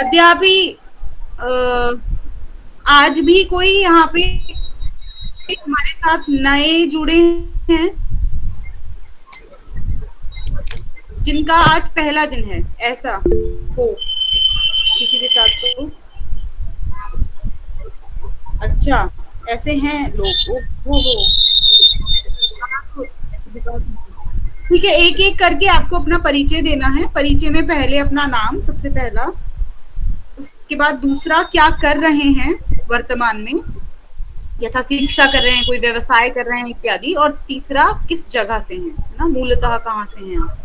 अद्यापि आज भी कोई यहाँ पे हमारे साथ नए जुड़े हैं जिनका आज पहला दिन है, ऐसा हो किसी के साथ तो? अच्छा, ऐसे हैं लोग। ओ ठीक है, एक एक करके आपको अपना परिचय देना है। परिचय में पहले अपना नाम सबसे पहला, उसके बाद दूसरा क्या कर रहे हैं वर्तमान में, यथा शिक्षा कर रहे हैं, कोई व्यवसाय कर रहे हैं इत्यादि, और तीसरा किस जगह से हैं, ना मूलतः कहाँ से हैं आप।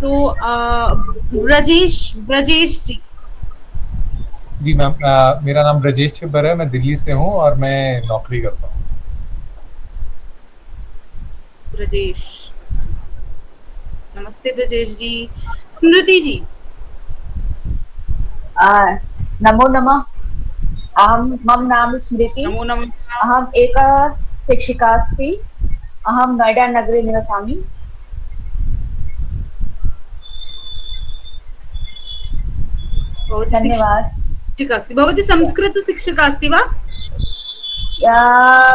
तो ब्रजेश ब्रजेश जी। जी मैम, मेरा नाम ब्रजेश छिब्बर है, मैं दिल्ली से हूँ और मैं नौकरी करता हूँ। ब्रजेश, नमस्ते ब्रजेश जी। स्मृति जी। नमो नमः। मम नाम स्मृति। नमो नमः। अहम एक शिक्षिका अस्मि। अहम नोएडा नगरे निवसामि। धन्यवाद। शिक्षिका अस्ति। भवती संस्कृतशिक्षिका अस्ति वा? या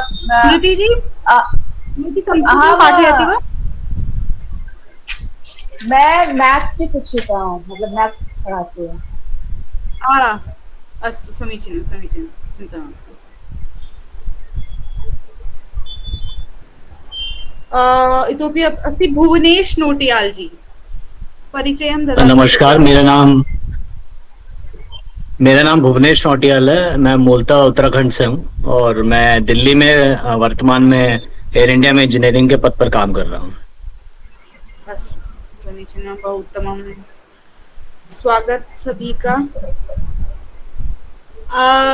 स्मृति जी, भवती संस्कृतं पाठयति वा? मैं मैथ्स की शिक्षिका हूँ, मतलब मैथ्स पढ़ाती हूँ। अस्तु, समीचीनं समीचीनं, चिन्ता नास्ति। इतोपि अस्ति भुवनेश नोटियाल जी, परिचयं ददातु। नमस्कार, मेरा नाम भुवनेश नौटियाल है। मैं मूलतः उत्तराखंड से हूँ और मैं दिल्ली में वर्तमान में एयर इंडिया में इंजीनियरिंग के पद पर काम कर रहा हूँ। अस्तु, समीचीनं, बहु उत्तमं। स्वागत सभी का।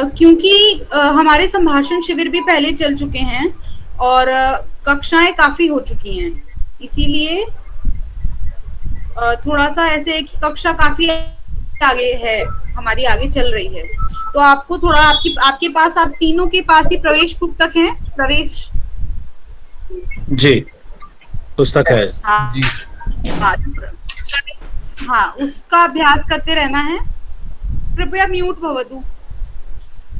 क्योंकि हमारे संभाषण शिविर भी पहले चल चुके हैं और कक्षाएं काफी हो चुकी हैं, इसीलिए थोड़ा सा ऐसे है कि कक्षा काफी आगे है, हमारी आगे चल रही है, तो आपको थोड़ा आपके पास, आप तीनों के पास ही प्रवेश पुस्तक है? प्रवेश जी, पुस्तक है। हाँ, उसका अभ्यास करते रहना है। कृपया म्यूट भवतु।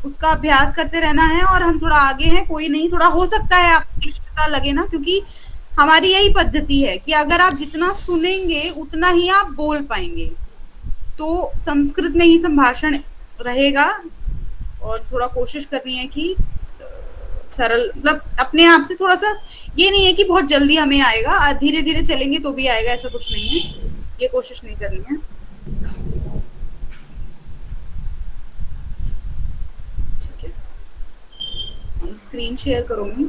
उसका अभ्यास करते रहना है और हम थोड़ा आगे हैं, कोई नहीं, थोड़ा हो सकता है आपको क्लिष्टता लगे ना, क्योंकि हमारी यही पद्धति है कि अगर आप जितना सुनेंगे उतना ही आप बोल पाएंगे। तो संस्कृत में ही संभाषण रहेगा और थोड़ा कोशिश करनी है कि सरल, मतलब अपने आप से थोड़ा सा, ये नहीं है कि बहुत जल्दी हमें आएगा, धीरे धीरे चलेंगे तो भी आएगा, ऐसा कुछ नहीं है, ये कोशिश नहीं करनी है। ठीक है, हम स्क्रीन शेयर करूंगी।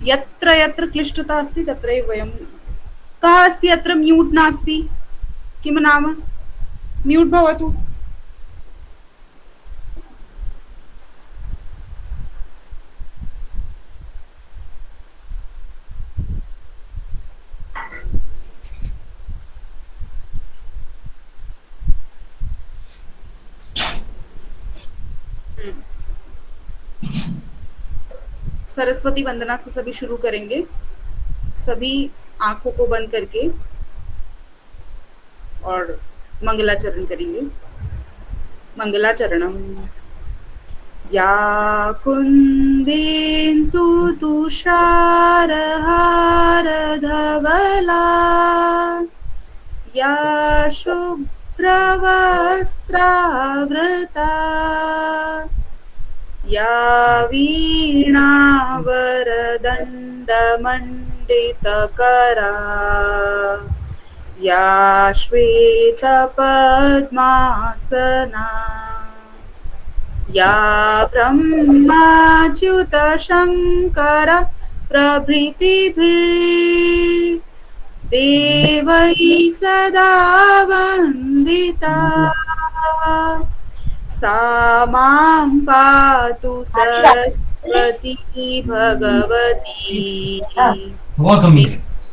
यत्र यत्र क्लिष्टता अस्ति तत्रैव वयं, कः अस्ति अत्र म्यूट् नास्ति, किं नाम? म्यूट् भवतु। सरस्वती वंदना से सभी शुरू करेंगे, सभी आंखों को बंद करके और मंगलाचरण करेंगे। मंगलाचरणम। या कुन्देन्दु तुषारहारधवला, या शुभ्रवस्त्रावृता, या वीणावरदण्डमण्डितकरा, या श्वेतपद्मासना, या ब्रह्माच्युत शंकर प्रभृतिभिर्देवैः सदा वन्दिता सा मां पातु सरस्वती भगवती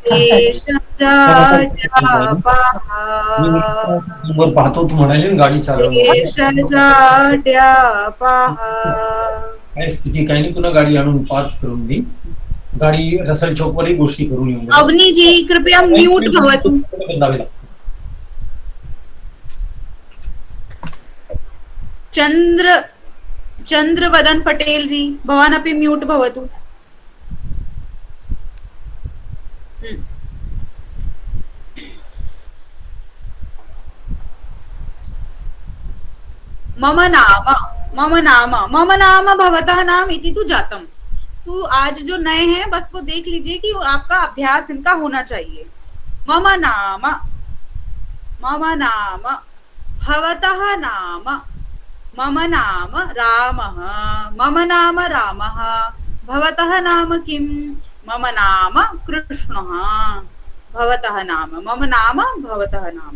शेषजाड्यापहा वर पाहतो तू म्हणाली ना गाडी चालवली शेषजाड्यापहा काय स्थिती काही नाही तुला गाडी आणून पार्क करून दे गाडी रसल चौक वाली गोष्टी करून येऊन जा. अवनी जी कृपया म्यूट भवतु बदलावे लागतात. चंद्रवदन पटेल जी भवान् अपि म्यूट भवतु मम नाम भवतः नाम इति तु जातम। तो आज जो नए हैं बस वो देख लीजिए कि आपका अभ्यास इनका होना चाहिए। मम नाम भवतः नाम मम नाम रामः मम नाम रामः भवतः नाम किं मम नाम कृष्णः भवतः नाम मम नाम भवतः नाम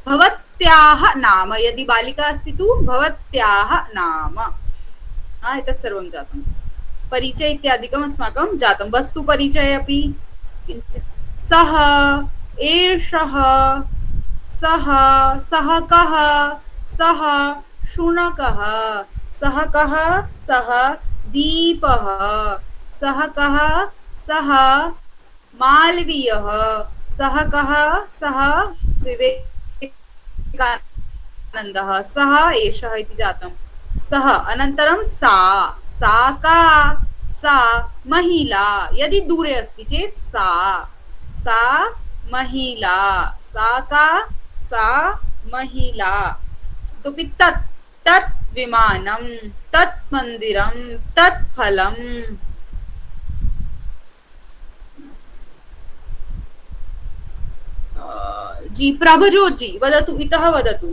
भवत्याः नाम यदि बालिका अस्ति तु भवत्याः नाम एतत् सर्वं जातं परिचय इत्यादिकम् अस्माकं जातं वस्तु परिचय अपि किञ्चित् सः एषः सः सः कः सः शुनकः सः कः सः दीपः सः कः सः मालवीयः सः कः सः विवेकानन्दः सः एषः इति जातं सः अनन्तरं सा का सा महिला यदि दूरे अस्ति चेत् सा महिला सा का सा महिला तो तत् विमानं तत् मंदिरं तत् फलम् जी प्रभजोत जी वदतु इतः वदतु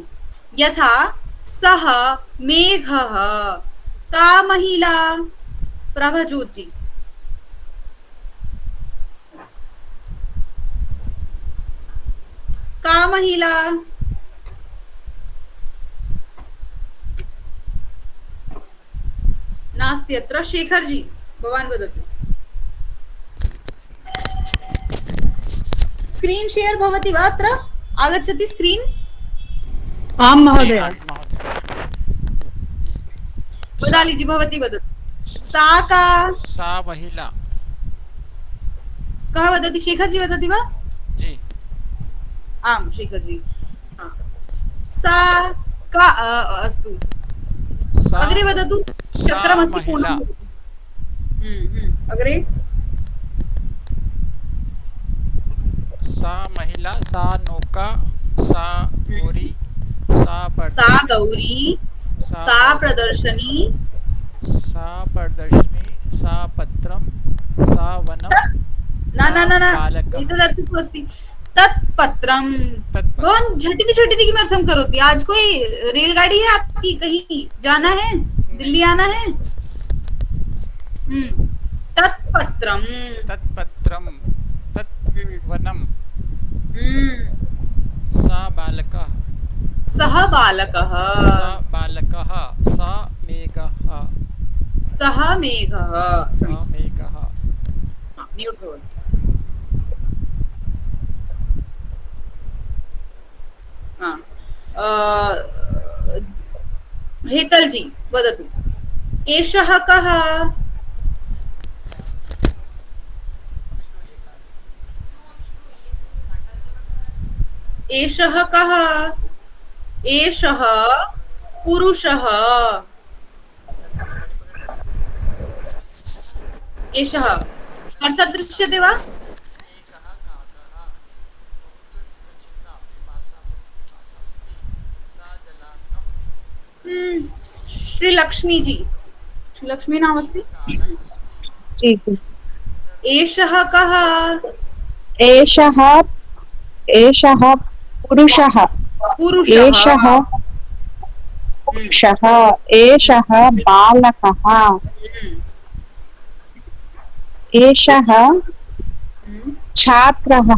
यथा सः मेघः का महिला प्रभजोत जी का महिला नास्ति अत्र शेखर जी भवान् वदतु स्क्रीन शेयर भवति वा अत्र आगच्छति स्क्रीन आं महोदय वदाली जी भवती वदतु सा का सा महिला कः वदति शेखर जी वदति वा जी आं शेखर जी सा का अस्तु अग्रे वदतु चक्रमस्ति पूर्णम् अग्रे सा महिला सा नौका सा गौरी सा गौरी सा प्रदर्शनी सा पत्रम सा वनम न एतदर्थः अस्ति तत् पत्रम भवान् झटिति किमर्थं करोति आज कोई रेलगाड़ी है आपकी कहीं जाना है दिल्ली आना है तत् पत्रम तत् वनम सा बालकः सः बालकः सा मेघः म्यूट भवतु हेतल जी वदतु एषः कः एषः कः एषः पुरुषः एषः कर्सर दृश्यते वा श्रीलक्ष्मी जी श्रीलक्ष्मी नाम अस्ति एषः कः एषः पुरुषः आरक्षः एषः बालकः एषः छात्रः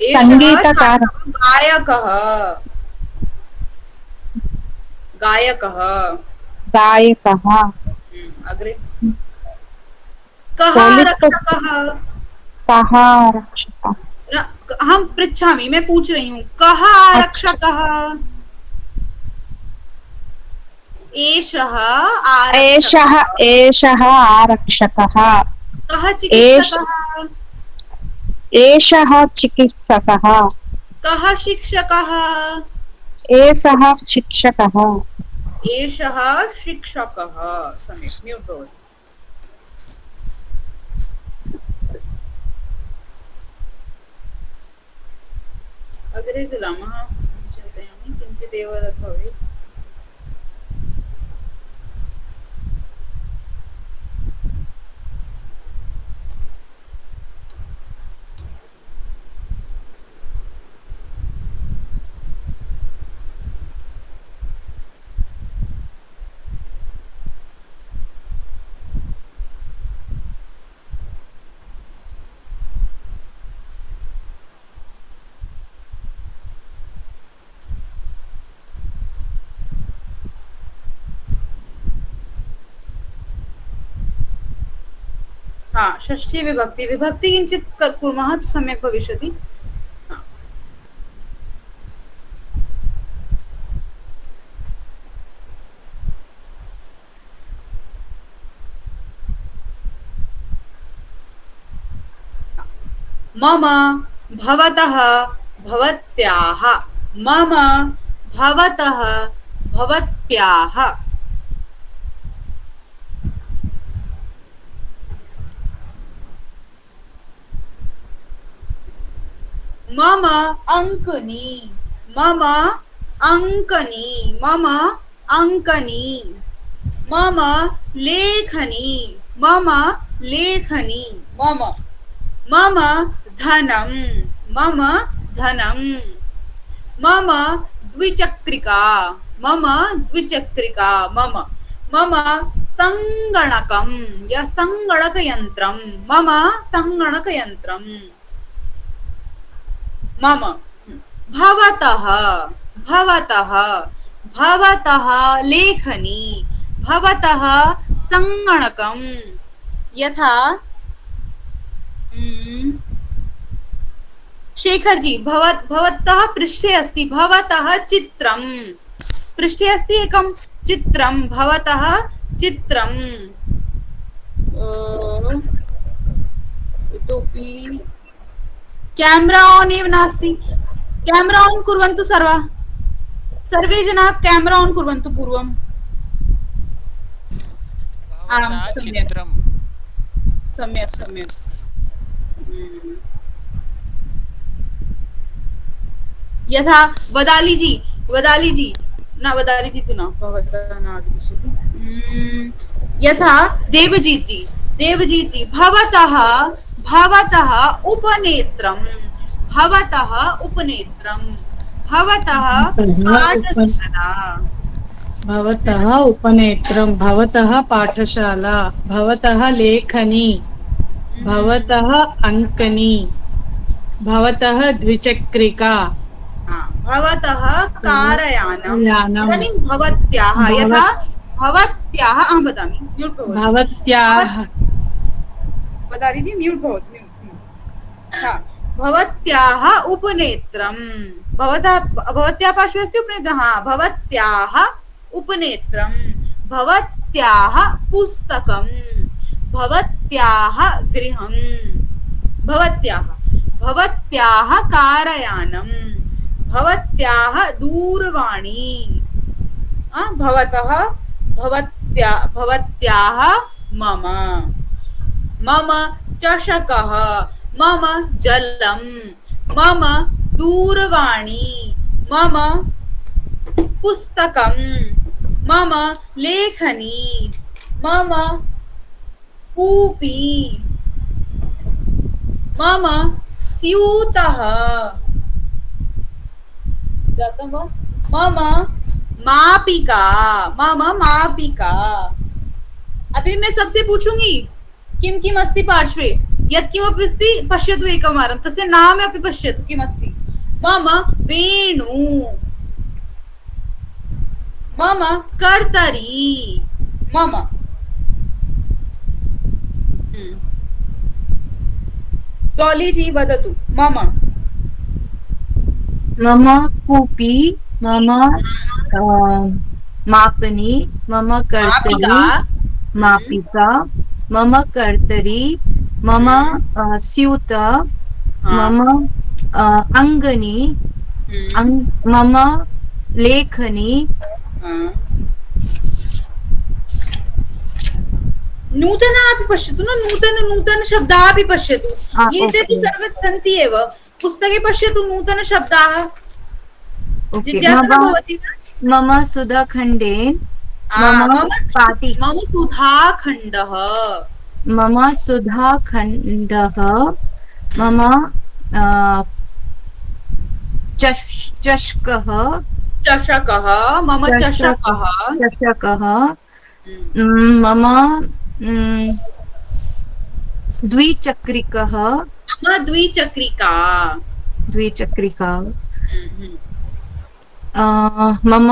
सङ्गीतकारः गायकः गायकः गायकः अग्रे कः पुलिस आरक्षकः कः आरक्षकः हम पृच्छामि मैं पूछ रही हूँ कः आरक्षकः एषः एषः एषः आरक्षकः कः चिकित्सकः एषः चिकित्सकः कः शिक्षकः एषः शिक्षकः एषः शिक्षकः सम्यक् म्यूट् भवतु अग्रे चलामः चिन्तयामि किञ्चिदेव भवेत् हाँ षष्ठी विभक्ति विभक्ति किञ्चित् कुर्मः सम्यक् भविष्यति मम भवतः भवत्याः मम भवतः भवत्याः मम अंकनी मम अंकनी मम अंकनी मम लेखनी मम लेखनी मम मम धनं मम धनं मम द्विचक्रिका मम द्विचक्रिका मम मम संगणकं या संगणकयन्त्रं मम संगणकयन्त्रं मम भवतः भवतः भवतः लेखनी भवतः संगणकं यथा शेखर जी भवतः पृष्ठे अस्ति भवतः चित्रं पृष्ठे अस्ति एकं चित्रं भवतः चित्रं इतोपि कैमरा ऑन एव नास्ति कैमरा ऑन कुर्वन्तु सर्वे जनाः कैमरा ऑन कुर्वन्तु पूर्वम् आम् सम्यक् सम्यक् सम्यक् यथा वदाली जी न वदाली जी तु न भवतः न आगमिष्यति यथा देवजीत जी भवतः भवतः उपनेत्रं भवतः उपनेत्रं भवतः पाठशाला भवतः उपनेत्रं भवतः पाठशाला भवतः लेखनी भवतः अंकनी भवतः द्विचक्रिका भवतः कारयानम् इदानीं भवत्याः यथा भवत्याः अहं वदामि म्यूट् भवतु भवत्याः वदाली जी म्यूट् भवतु म्यूट् भवत्याः उपनेत्रं भवत्याः पार्श्वे अस्ति उपनेत्रं हा भवत्याः उपनेत्रं भवत्याः पुस्तकं भवत्याः गृहं भवत्याः कारयानं भवत्याः दूरवाणी भवत्याः मम चषकः मम जलं मम दूरवाणी मम पुस्तकं मम लेखनी मम कूपी मम स्यूतः मम मापिका, मम मापिका। अभी मैं सबसे पूछूंगी किम किम अस्ति पार्श्वे, यत्किमपि अस्ति पश्यतु एकवारं, तस्य नाम अपि पश्यतु किमस्ति। मम वेणु, मम कर्तरी, मम डॉली जी वदतु। मम मम कूपी, मम मापनी, मम कर्तरी, मापिका, मापिका, मम कर्तरी, मम स्यूत, मम अङ्गनी, मम लेखनी, नूतन अपि पश्यतु न, नूतन शब्दाः अपि पश्यतु। एते तु सर्वे सन्ति एव, पुस्तके पश्यतु नूतन शब्दाः। जिज्ञासा न भवति वा? मम सुधाखण्डे, मम सुधाखण्डः, मम सुधाखण्डः, मम चषकः, चषकः, मम चषकः, चषकः, मम द्विचक्रिकः, मम द्विचक्रिका, द्विचक्रिका, मम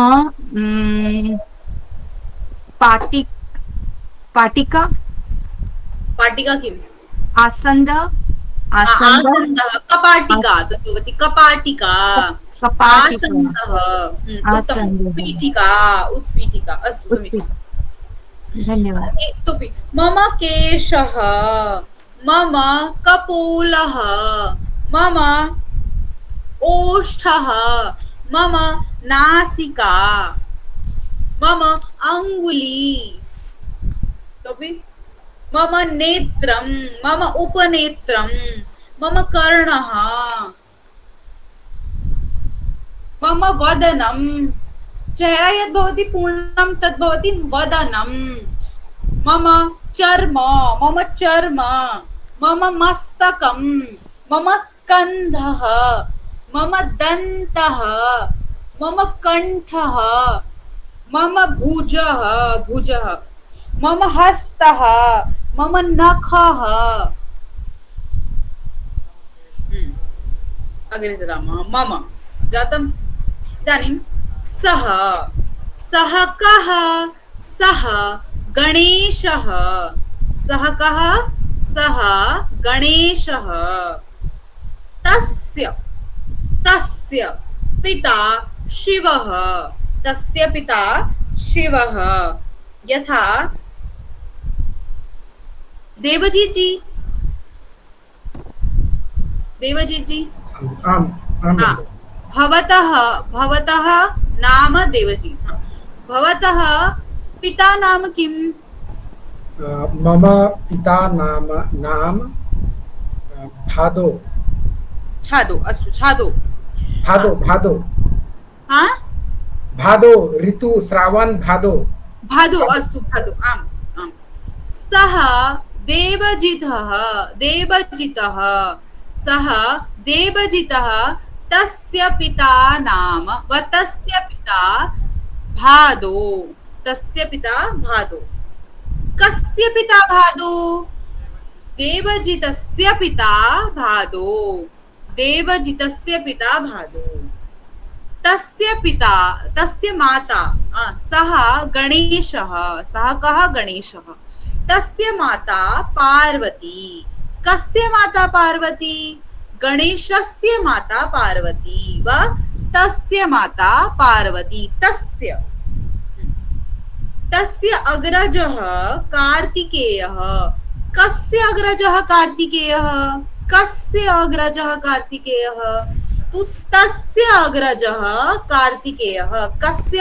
पाटिका, पाटिका किम्? आसन्द, आसन्दः, कपाटिका तद् भवति, कपाटिका, आसन्दः, उत्तमम्, उत्पीठिका, उत्पीठिका, अस्तु समीचीनम्। धन्यवादः। इतोपि मम केशः, मम कपोलः, मम ओष्ठः, मम नासिका, मम अङ्गुली, इतोपि मम नेत्रं, मम उपनेत्रं, मम कर्णः, मम वदनं, चेहरा यद् भवति पूर्णं तद् भवति वदनं, मम चर्म, मम मस्तकं, मम स्कन्धः, मम दन्तः, मम कण्ठः, मम भुजः, मम हस्तः, मम नखः। अग्रे सरामः। मम जातम्। इदानीं सः कः? सः गणेशः। सः कः? सः गणेशः। तस्य पिता शिवः। तस्य पिता शिवः। यथा देवजीत जी भवतः नाम देवजीत। भवतः पिता नाम किम्? मम पिता नाम भादो। छादो। अस्तु, छादो। हाँ, भादो ऋतु, श्रावण भादो। अस्तु, भादो। आम् आम्। सः देवजितः। सः देवजितः। तस्य पिता नाम तस्य पिता भादो। तस्य पिता भादो। कस्य पिता भादो? देवजितस्य पिता भादो। देवजितस्य पिता भादो। तस्य माता सः गणेशः। सः कः? गणेशः। तस्य माता पार्वती। कस्य माता पार्वती? गणेशस्य माता पार्वती वा तस्य माता पार्वती। तस्य अग्रजः कार्तिकेयः। कस्य अग्रजः कार्तिकेयः? कस्य अग्रजः कार्तिकेयः? तु तस्य अग्रजः कार्तिकेयः। कस्य?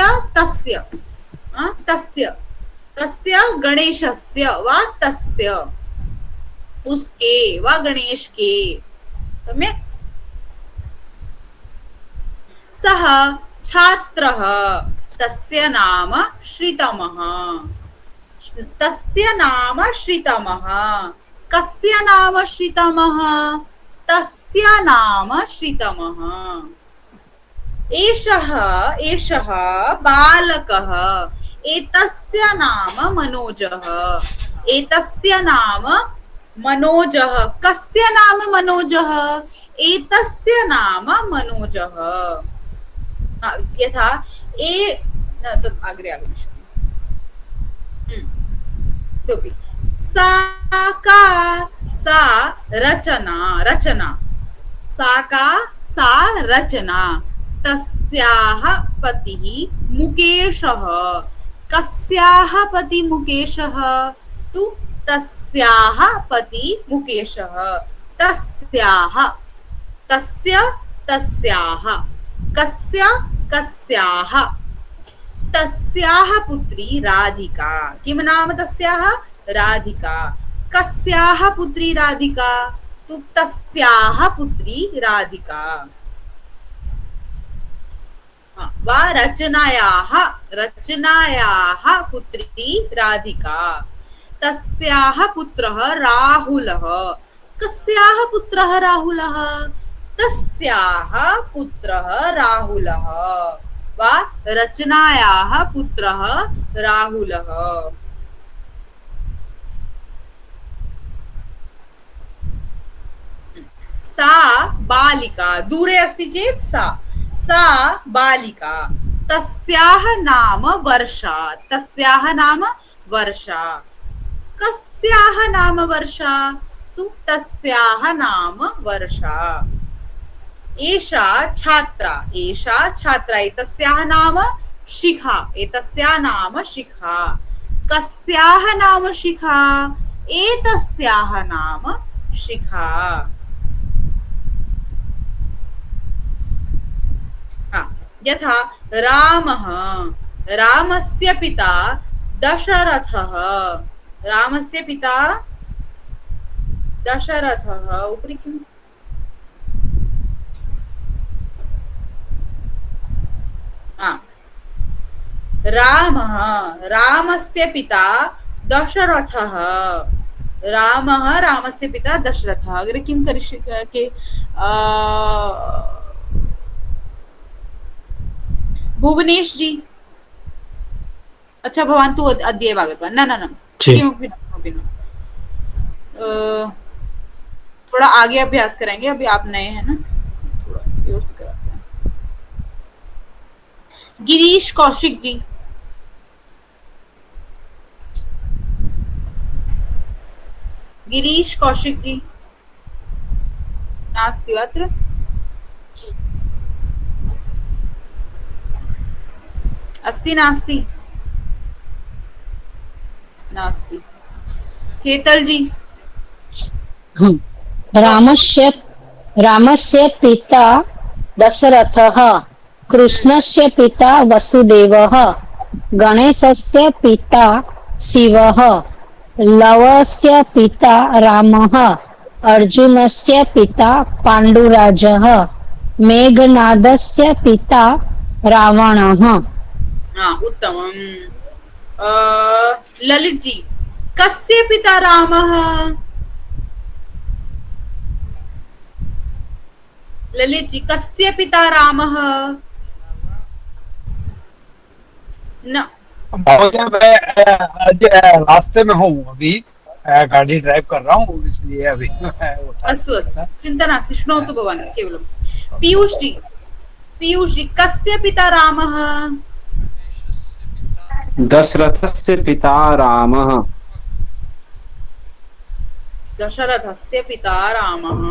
कस्य? गणेशस्य वा तस्य, उसके वा गणेश के। सम्यक्। सः छात्रः। तस्य नाम श्रीतमः। तस्य नाम श्रीतमः। कस्य नाम श्रीतमः? तस्य नाम श्रीतमः। एषः एषः बालकः एतस्य नाम मनोजः एतस्य नाम मनोजः कस्य नाम मनोजः एतस्य नाम मनोजः यथा तत् अग्रे आगमिष्यति इतोपि सा का सा रचना रचना सा का सा रचना तस्याः पतिः मुकेशः कस्याः पति मुकेशः तु तस्याः पति मुकेशः तस्याः तस्य तस्याः कस्य कस्याः तस्याः पुत्री राधिका किं नाम तस्याः राधिका कस्याः पुत्री राधिका तु तस्याः पुत्री राधिका वा रचनायाः पुत्री राधिका तस्याः पुत्रः राहुलः कस्याः पुत्रः राहुलः तस्याः पुत्रः राहुलः वा रचनायाः पुत्रः राहुलः सा बालिका दूरे अस्ति चेत् सा बालिका तस्याः नाम वर्षा तस्याः नाम वर्षा कस्याः नाम वर्षा तु तस्याः नाम वर्षा एषा छात्रा एतस्याः नाम शिखा एतस्याः नाम शिखा कस्याः नाम शिखा एतस्याः नाम शिखा यथा रामः रामस्य पिता दशरथः रामस्य पिता दशरथः उपरि किम् रामः रामस्य पिता दशरथः रामः रामस्य पिता दशरथः अग्रे किं करिष्यति भुवनेश जी अच्छा भवान् तु अद्य एव आगतवान् न किमपि न थोड़ा आगे अभ्यास करेंगे अभी आप नए हैं ना थोड़ा इसी ओर से कराते हैं गिरीश कौशिक जी नास्ति वा अत्र अस्ति नास्ति नास्ति हेतल जी रामस्य पिता दशरथः कृष्णस्य पिता वसुदेवः गणेशस्य पिता शिवः लवस्य पिता रामः अर्जुनस्य पिता पाण्डुराजः मेघनादस्य पिता रावणः उत्तमम् ललित जी कस्य पिता रामः ललित जी कस्य पिता रामः न मैं रास्ते में हूँ अभी गाड़ी ड्राइव कर रहा हूँ इसलिए अभी अस्तु अस्तु चिंता नास्ति शृणोतु भवान् केवलं पीयूष जी कस्य पिता रामः दशरथस्य पिता रामः दशरथस्य पिता रामः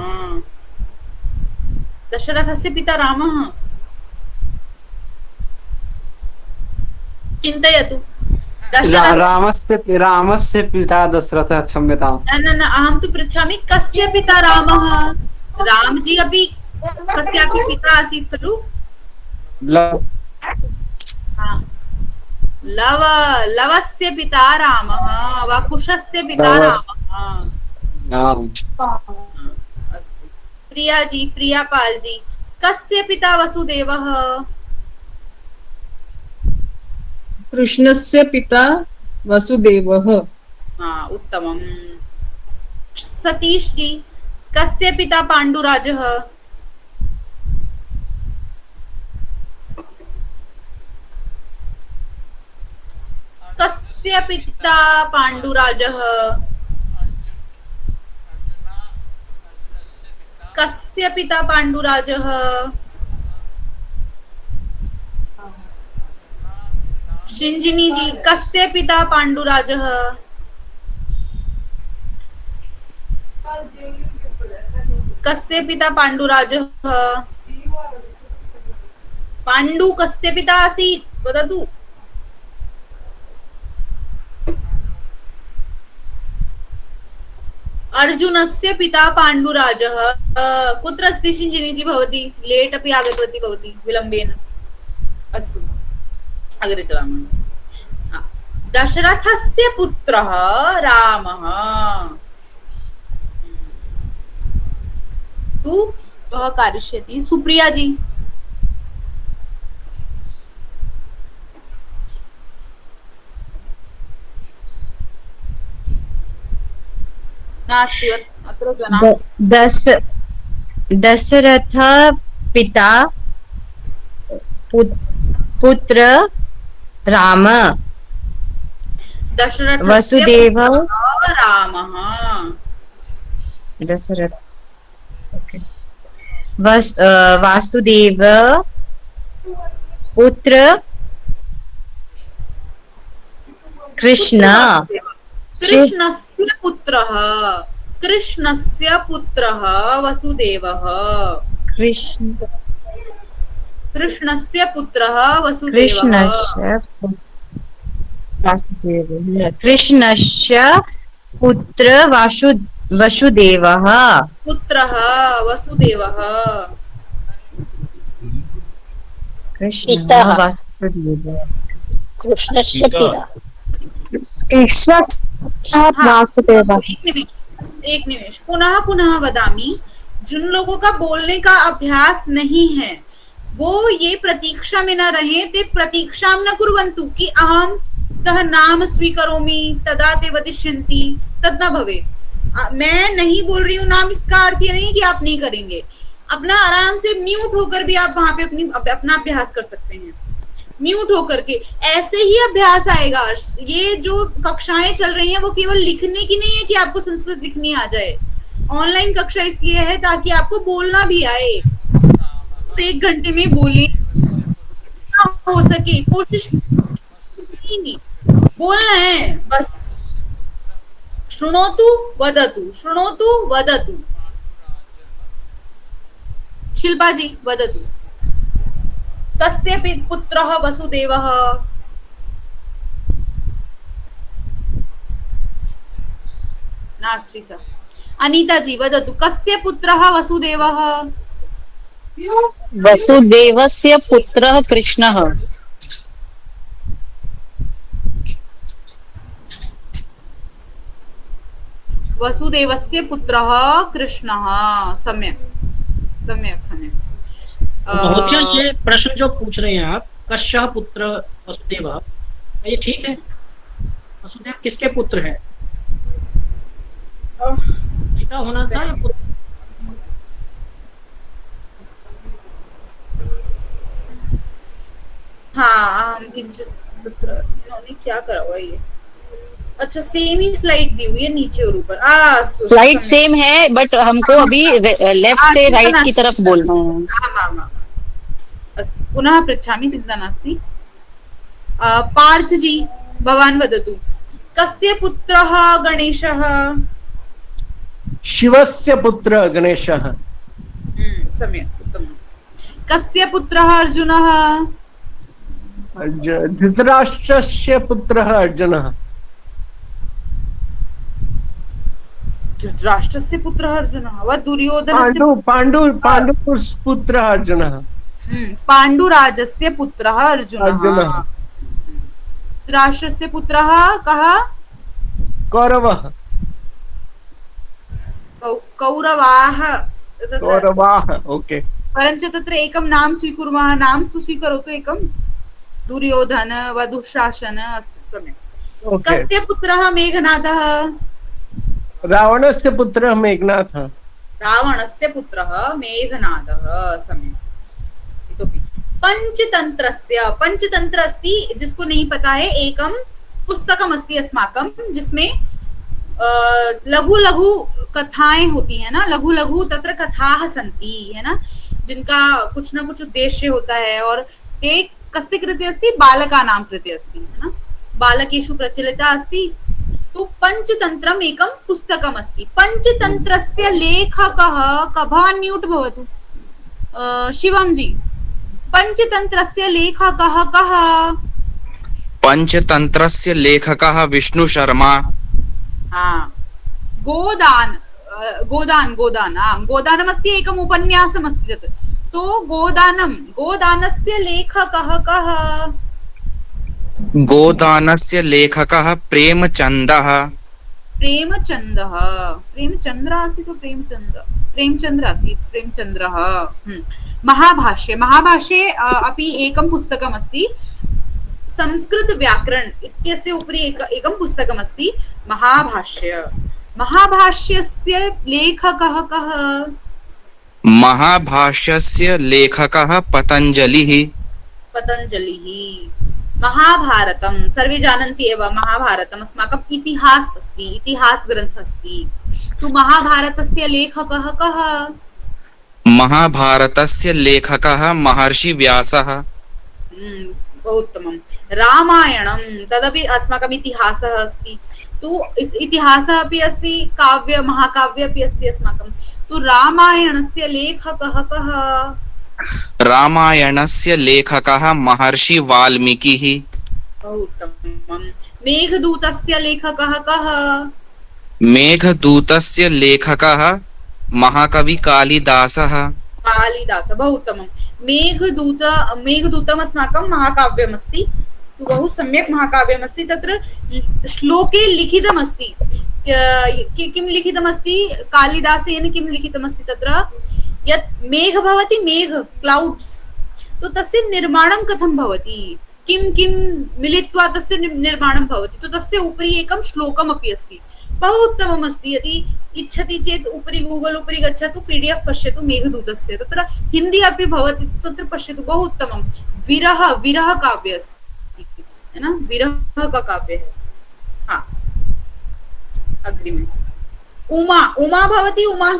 दशरथस्य पिता रामः चिन्तयतु रामस्य पिता दशरथः क्षम्यताम् न अहं तु पृच्छामि कस्य पिता रामः रामजी अपि कस्यापि पिता आसीत् खलु लवस्य पिता रामः वा कुशस्य पिता रामः अस्तु प्रिया पाल जी कस्य पिता वसुदेवः कृष्णस्य पिता वसुदेवः उत्तमम् सतीश जी कस्य पिता पाण्डुराजः कस्य पिता पाण्डुराजः? कस्य पिता पाण्डुराजः? शिंजिनी जी, कस्य पिता पाण्डुराजः? कस्य पिता पाण्डुराजः? पाण्डु कस्य पिता आसीत् वदतु। अर्जुनस्य पिता पाण्डुराजः। कुत्र अस्ति शिंजिनी जी भवती? लेट् अपि आगतवती भवती विलम्बेन। अस्तु अग्रे चलामः। दशरथस्य पुत्रः रामः तु वह करिष्यति। सुप्रिया जी, नास्ति अत्र जनाः। दशरथ पिता पुत्र राम। दशरथ वसुदेव रामः। दशरथ वासुदेव पुत्र कृष्ण। कृष्णस्य पुत्रः वसुदेवः। कृष्णस्य पुत्रः वसुदेवः। कृष्णस्य पुत्र वसुदेवः। पुत्रः वसुदेवः। पिता कृष्णस्य पिता वासुदेवः। एक निमिष पुनः वदामि। जिन लोगों का बोलने का अभ्यास नहीं है वो ये प्रतीक्षा में न रहे। ते प्रतीक्षां न कुर्वन्तु कि अहं तः नाम स्वीकरोमि तदा ते वदिष्यन्ति, तद न भवेत्। मैं नहीं बोल रही हूँ नाम, इसका अर्थ ये नहीं कि आप नहीं करेंगे। अपना आराम से म्यूट होकर भी आप वहां पे अपना अभ्यास कर सकते हैं। म्यूट होकर के ऐसे ही अभ्यास आएगा। ये जो कक्षाएं चल रही हैं वो केवल लिखने की नहीं है कि आपको संस्कृत लिखनी आ जाए। ऑनलाइन कक्षा इसलिए है ताकि आपको बोलना भी आए। तो 1 घंटे में बोले हो सके, कोशिश नहीं बोलना है बस। शृणोतु वदतु। शिल्पा जी वदतु। कस्य पुत्रः वसुदेवः? नास्ति सर। अनीता जी वदतु। कस्य पुत्रः वसुदेवः? वसुदेवस्य पुत्रः कृष्णः। वसुदेवस्य पुत्रः कृष्णः। सम्यक। महोदया, ये प्रश्न जो पूछ रहे हैं आप, कस्य पुत्र वसुदेव, ये ठीक है? वसुदेव किसके पुत्र है? पिता होना था या पुत्र? हाँ, इन्होंने क्या करा हुआ ये? अच्छा, सेम ही स्लाइड दी हुई है नीचे और ऊपर। स्लाइड सेम है बट हमको अभी लेफ्ट से राइट की तरफ बोलना है। अस्तु, पुनः पृच्छामि, चिन्ता नास्ति। पार्थ जी भवान् वदतु। कस्य पुत्रः गणेशः? शिवस्य पुत्र गणेशः। सम्यक्, उत्तमम्। कस्य पुत्रः अर्जुनः? धृतराष्ट्रस्य पुत्रः अर्जुनः। धृतराष्ट्रस्य पुत्रः अर्जुनः वा दुर्योधनस्य? पाण्डुपुत्रः अर्जुनः। पाण्डुराजस्य पुत्रः अर्जुनः। धृतराष्ट्रस्य पुत्रः कः? कौरवः। कौरवाः। ओके। परञ्च तत्र एकं नाम स्वीकुर्मः। नाम तु स्वीकरोतु एकं। दुर्योधन वा दुःशासन। अस्तु, सम्यक्। कस्य पुत्रः मेघनादः? रावणस्य पुत्रः मेघनाथः। रावणस्य पुत्रः मेघनादः। सम्यक्। इतोपि पंचतंत्रस्य। पंचतंत्र अस्ति, जिसको नहीं पता है, एकम पुस्तकमस्ति अस्माकं, जिसमें लघु लघु कथाएं होती है ना, लघु लघु तत्र कथाः सन्ति, है ना, जिनका कुछ ना कुछ उद्देश्य होता है। और ते कस्य कृते अस्ति, बालकानां कृते अस्ति, है ना, बालकेषु प्रचलिता अस्ति। तो पंचतंत्रम् एकं पुस्तकम् अस्ति। पंचतंत्रस्य लेखकः कभान् म्यूट् भवतु शिवम जी, पंचतंत्रस्य लेखकः कः? पंचतंत्रस्य लेखकः विष्णु शर्मा। हाँ, गोदान गोदान आम्, गोदानमस्ति, एकम् उपन्यासमस्ति तत्। तो गोदानस्य लेखकः कः? गोदानस्य लेखकः प्रेमचन्दः। प्रेमचन्द्र आसीत्, प्रेमचन्द्र आसीत्, प्रेमचन्द्रः। महाभाष्ये अपि एकं पुस्तकमस्ति, संस्कृत व्याकरण इत्यस्य उपरि एकं पुस्तकमस्ति, महाभाष्यस्य लेखकः कः? महाभाष्यस्य लेखकः पतञ्जलिः। महाभारतं सर्वे जानन्ति एव, महाभारतम् अस्माकम् इतिहास अस्ति, इतिहासग्रन्थः अस्ति। तु महाभारतस्य लेखकः कः? महाभारतस्य लेखकः महर्षि व्यासः। बहु उत्तमं। रामायणं तदपि अस्माकम् इतिहासः अस्ति। तु इतिहासः अपि अस्ति, काव्य महाकाव्य अपि अस्ति अस्माकं। तु रामायणस्य लेखकः कः? रामायणस्य लेखकः महर्षि वाल्मीकिः। बहु उत्तमं। मेघदूतस्य लेखकः कः? मेघदूतस्य लेखकः महाकवि कालिदासः। बहु उत्तमं। मेघदूतम् अस्माकं महाकाव्यमस्ति, बहु सम्यक् महाकाव्यमस्ति। तत्र श्लोके लिखितमस्ति, किं लिखितमस्ति, कालिदासेन किं लिखितमस्ति तत्र, यत् मेघ भवति, मेघ क्लाउड्स, तो तस्य निर्माणं कथं भवति, किं किं मिलित्वा तस्य निर्माणं भवति, तो तस्य उपरि एकं श्लोकमपि अस्ति। बहु उत्तमम् अस्ति। यदि इच्छति चेत् उपरि गूगल उपरि गच्छतु, PDF पश्यतु मेघदूतस्य, तत्र हिंदी अपि भवति, तत्र पश्यतु, बहु उत्तमं। विरह काव्य अस्ति, है ना, विरह का काव्य है। हाँ, अग्रिमे उमा भवति, उमा,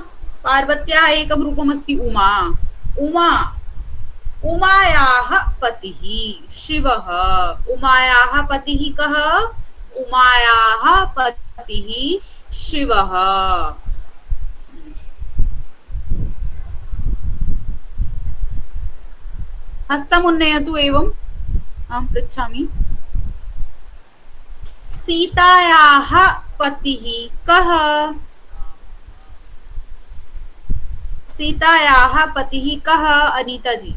पार्वत्याः एकं रूपमस्ति उमा। उमायाः पतिः शिवः। उमायाः पतिः कः? उमायाः पतिः शिवः। हस्तमुन्नयतु एवम् अहं पृच्छामि। सीतायाः पतिः कः? सीतायाः पतिः कः? अनीता जी।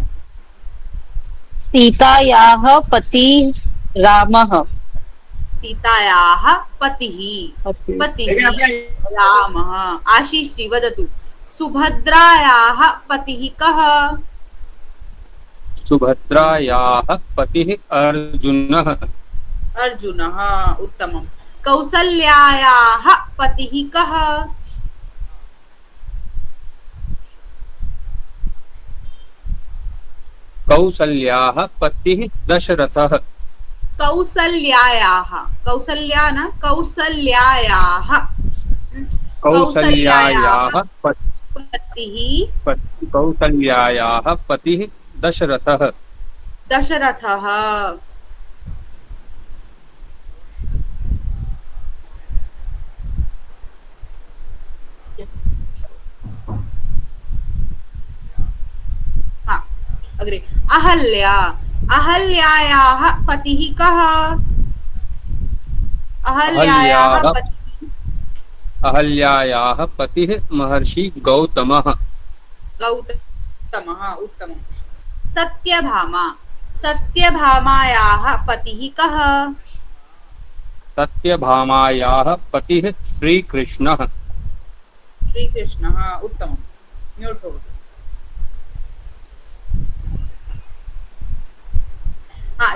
सीतायाः पति रामः। सीतायाः पतिः रामः। आशीष जी वदतु। सुभद्रायाः पतिः कः? सुभद्रायाः पतिः अर्जुनः। अर्जुनः, उत्तमं। कौसल्यायाः पतिः कः? कौसल्याः पतिः दशरथः। कौसल्यायाः पतिः दशरथः। हाँ, अग्रे। अहल्यायाः पतिः कः? अहल्यायाः पतिः महर्षि गौतमः। उत्तमं। सत्यभामायाः पतिः कः? सत्यभामायाः पतिः श्रीकृष्णः। उत्तमं। म्यूट् भवतु।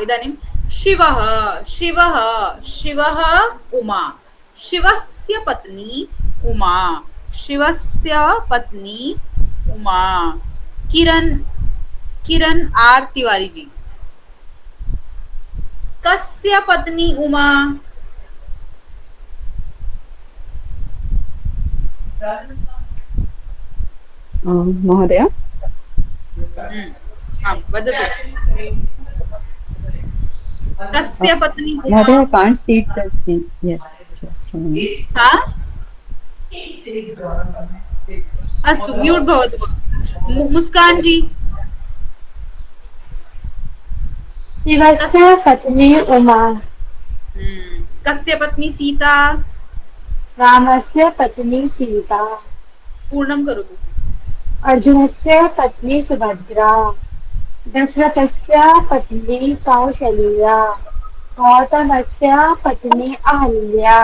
इदानीं शिवः उमा। शिवस्य पत्नी उमा। किरण आर तिवारी जी। कस्य पत्नी उमा? महोदय वदतु। कस्य पत्नी महोदय can't see it the screen yes just अस्तु म्यूट भवतु। मुस्कान जी। शिवस्य पत्नी उमा। कस्य पत्नी सीता। रामस्य पत्नी सीता। पूर्णं करोतु। अर्जुनस्य पत्नी सुभद्रा। दशरथस्य पत्नी कौसल्या। गौतमस्य पत्नी अहल्या।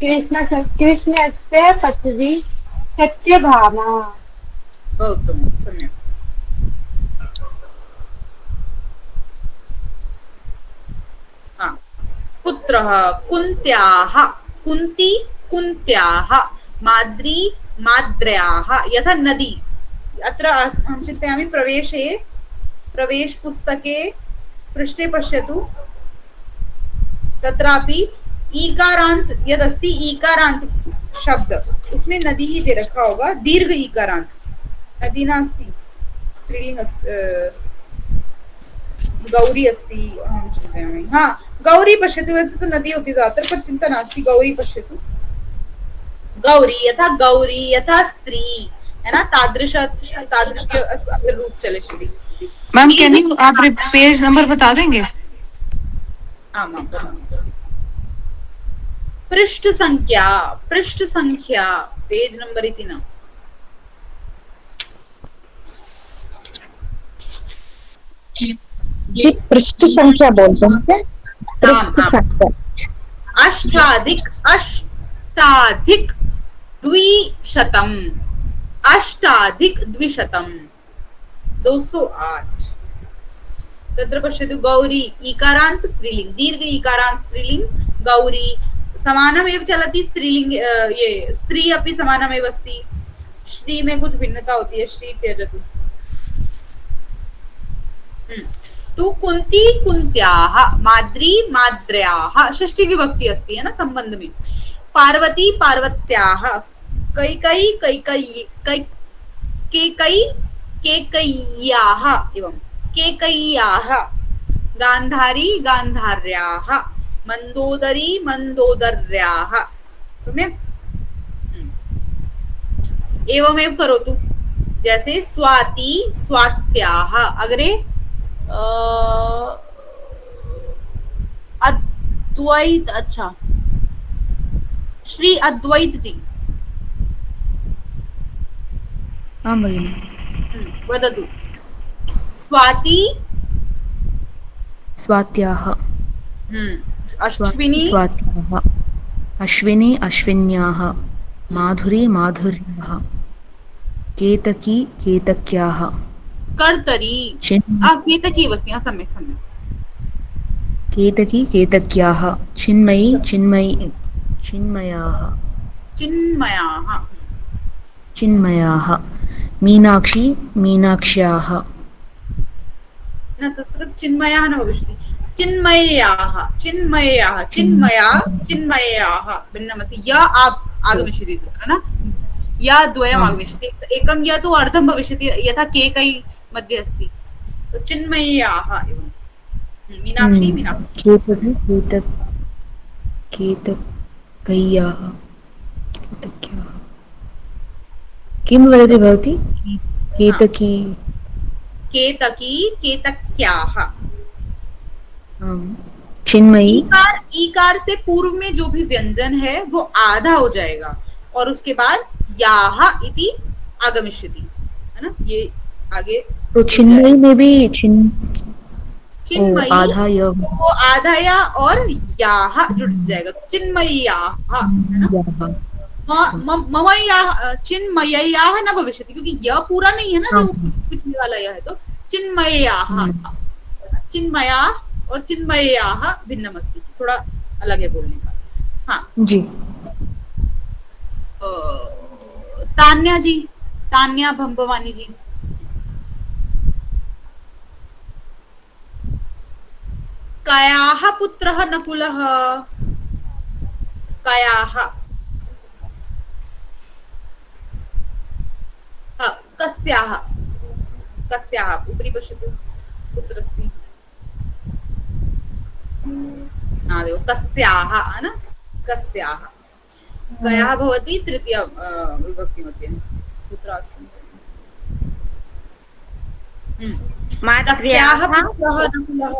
कृष्णस्य पत्नी सत्यभामा। बहुत उत्तमं, सम्यक्। पुत्रः कुन्त्याः। कुन्ती कुन्त्याः। माद्री माद्र्याः। यथा नदी। अत्र अहं चिन्तयामि प्रवेशपुस्तके पृष्ठे पश्यतु, तत्रापि ईकारांत यदस्ति ईकारांत शब्द उसमें नदी ही दे रखा होगा, दीर्घ ईकारांत। नदी नास्ति, स्त्रीलिंग गौरी अस्ति। अहं चिन्तयामि गौरी पश्यतु। वैसे तो नदी होती ज्यादातर, पर चिंता नास्ति। गौरी पश्यतु। गौरी यथा स्त्री है ना, तादृश रूप चले श्री। मैम कैन यू आप पेज नंबर बता देंगे? आमां पृष्ठ संख्या पेज नंबर इति न। जी पृष्ठ संख्या बोलते हैं। पृष्ठ संख्या अष्टाधिक 208 तत्र पश्यतु। गौरी ईकारांत स्त्रीलिंग, दीर्घ ईकारांत स्त्रीलिंग गौरी। समानमेव चलति स्त्रीलिंग, ये स्त्री अपि समानमेव अस्ति। श्री में कुछ भिन्नता होती है, श्री त्यजतु। तो कुंती कुंत्याः, माद्री माद्र्याः, षष्ठी विभक्ति अस्ति है ना संबंध में। पार्वती पार्वत्याः, कैकयी कैकयी केकयी केकय्याः एवं केकय्याः। गांधारी गांधार्याः, मंदोदरी मंदोदर्याः। सम्यक्। एवमेव करोतु। जैसे स्वाति स्वात्याः। अग्रे अद्वैत, अच्छा श्री अद्वैत जी। हाँ भगिनी। वदतु। स्वाति स्वात्याः। अश्विनी स्वात्याः। अश्विनी अश्विन्याः। माधुरी माधुर्याः। केतकी केतक्याः। कर्तरी केतकी वस्ति। सम्यक् सम्यक्। केतकी केतक्याः। चिन्मयी चिन्मयी चिन्मयाः। चिन्मयाः चिन्मयाः। मीनाक्षी मीनाक्ष्याः। न तत्र चिन्मयाः न भविष्यति। चिन्मयाः चिन्मयाः चिन्मया चिन्मयाः भिन्नमस्ति। य आगमिष्यति तत्र न, या द्वयम् आगमिष्यति। एकं या तु अर्धं भविष्यति, यथा केकई मध्ये अस्ति। तो चिन्मयाः एवं। मीनाक्षी मीनाक्षी। केतकी केतक्याः केतक्याः। किं वदति भवती? केतकी केतकी केतक्याः। चिन्मयी। ईकार से पूर्व में जो भी व्यंजन है वो आधा हो जाएगा और उसके बाद याह इति आगमिष्यति, है ना। ये आगे तो चिन्मयी में भी चिन्मयी आधा य, वो आधा या और याह जुड़ जाएगा, तो चिन्मय्याः, है ना। ममयाः चिन्मय्याः न भविष्यति, क्योंकि यह पूरा नहीं है ना, जो पिछले वाला यह है। तो चिन्मय्याः, चिन्मया और चिन्मय्याः भिन्नम अस्ति, थोड़ा अलग है बोलने का। हाँ जी। तान्या जी, तान्या भंभवानी जी। कयाः पुत्रः नकुलः। कयाः कस्याः कस्याः उपरि पश्यतु कुत्र अस्ति देखो कस्याः न कस्याः गयाः भवति तृतीय विभक्ति मध्ये कुत्र अस्ति कस्याः पुत्रः नकुलः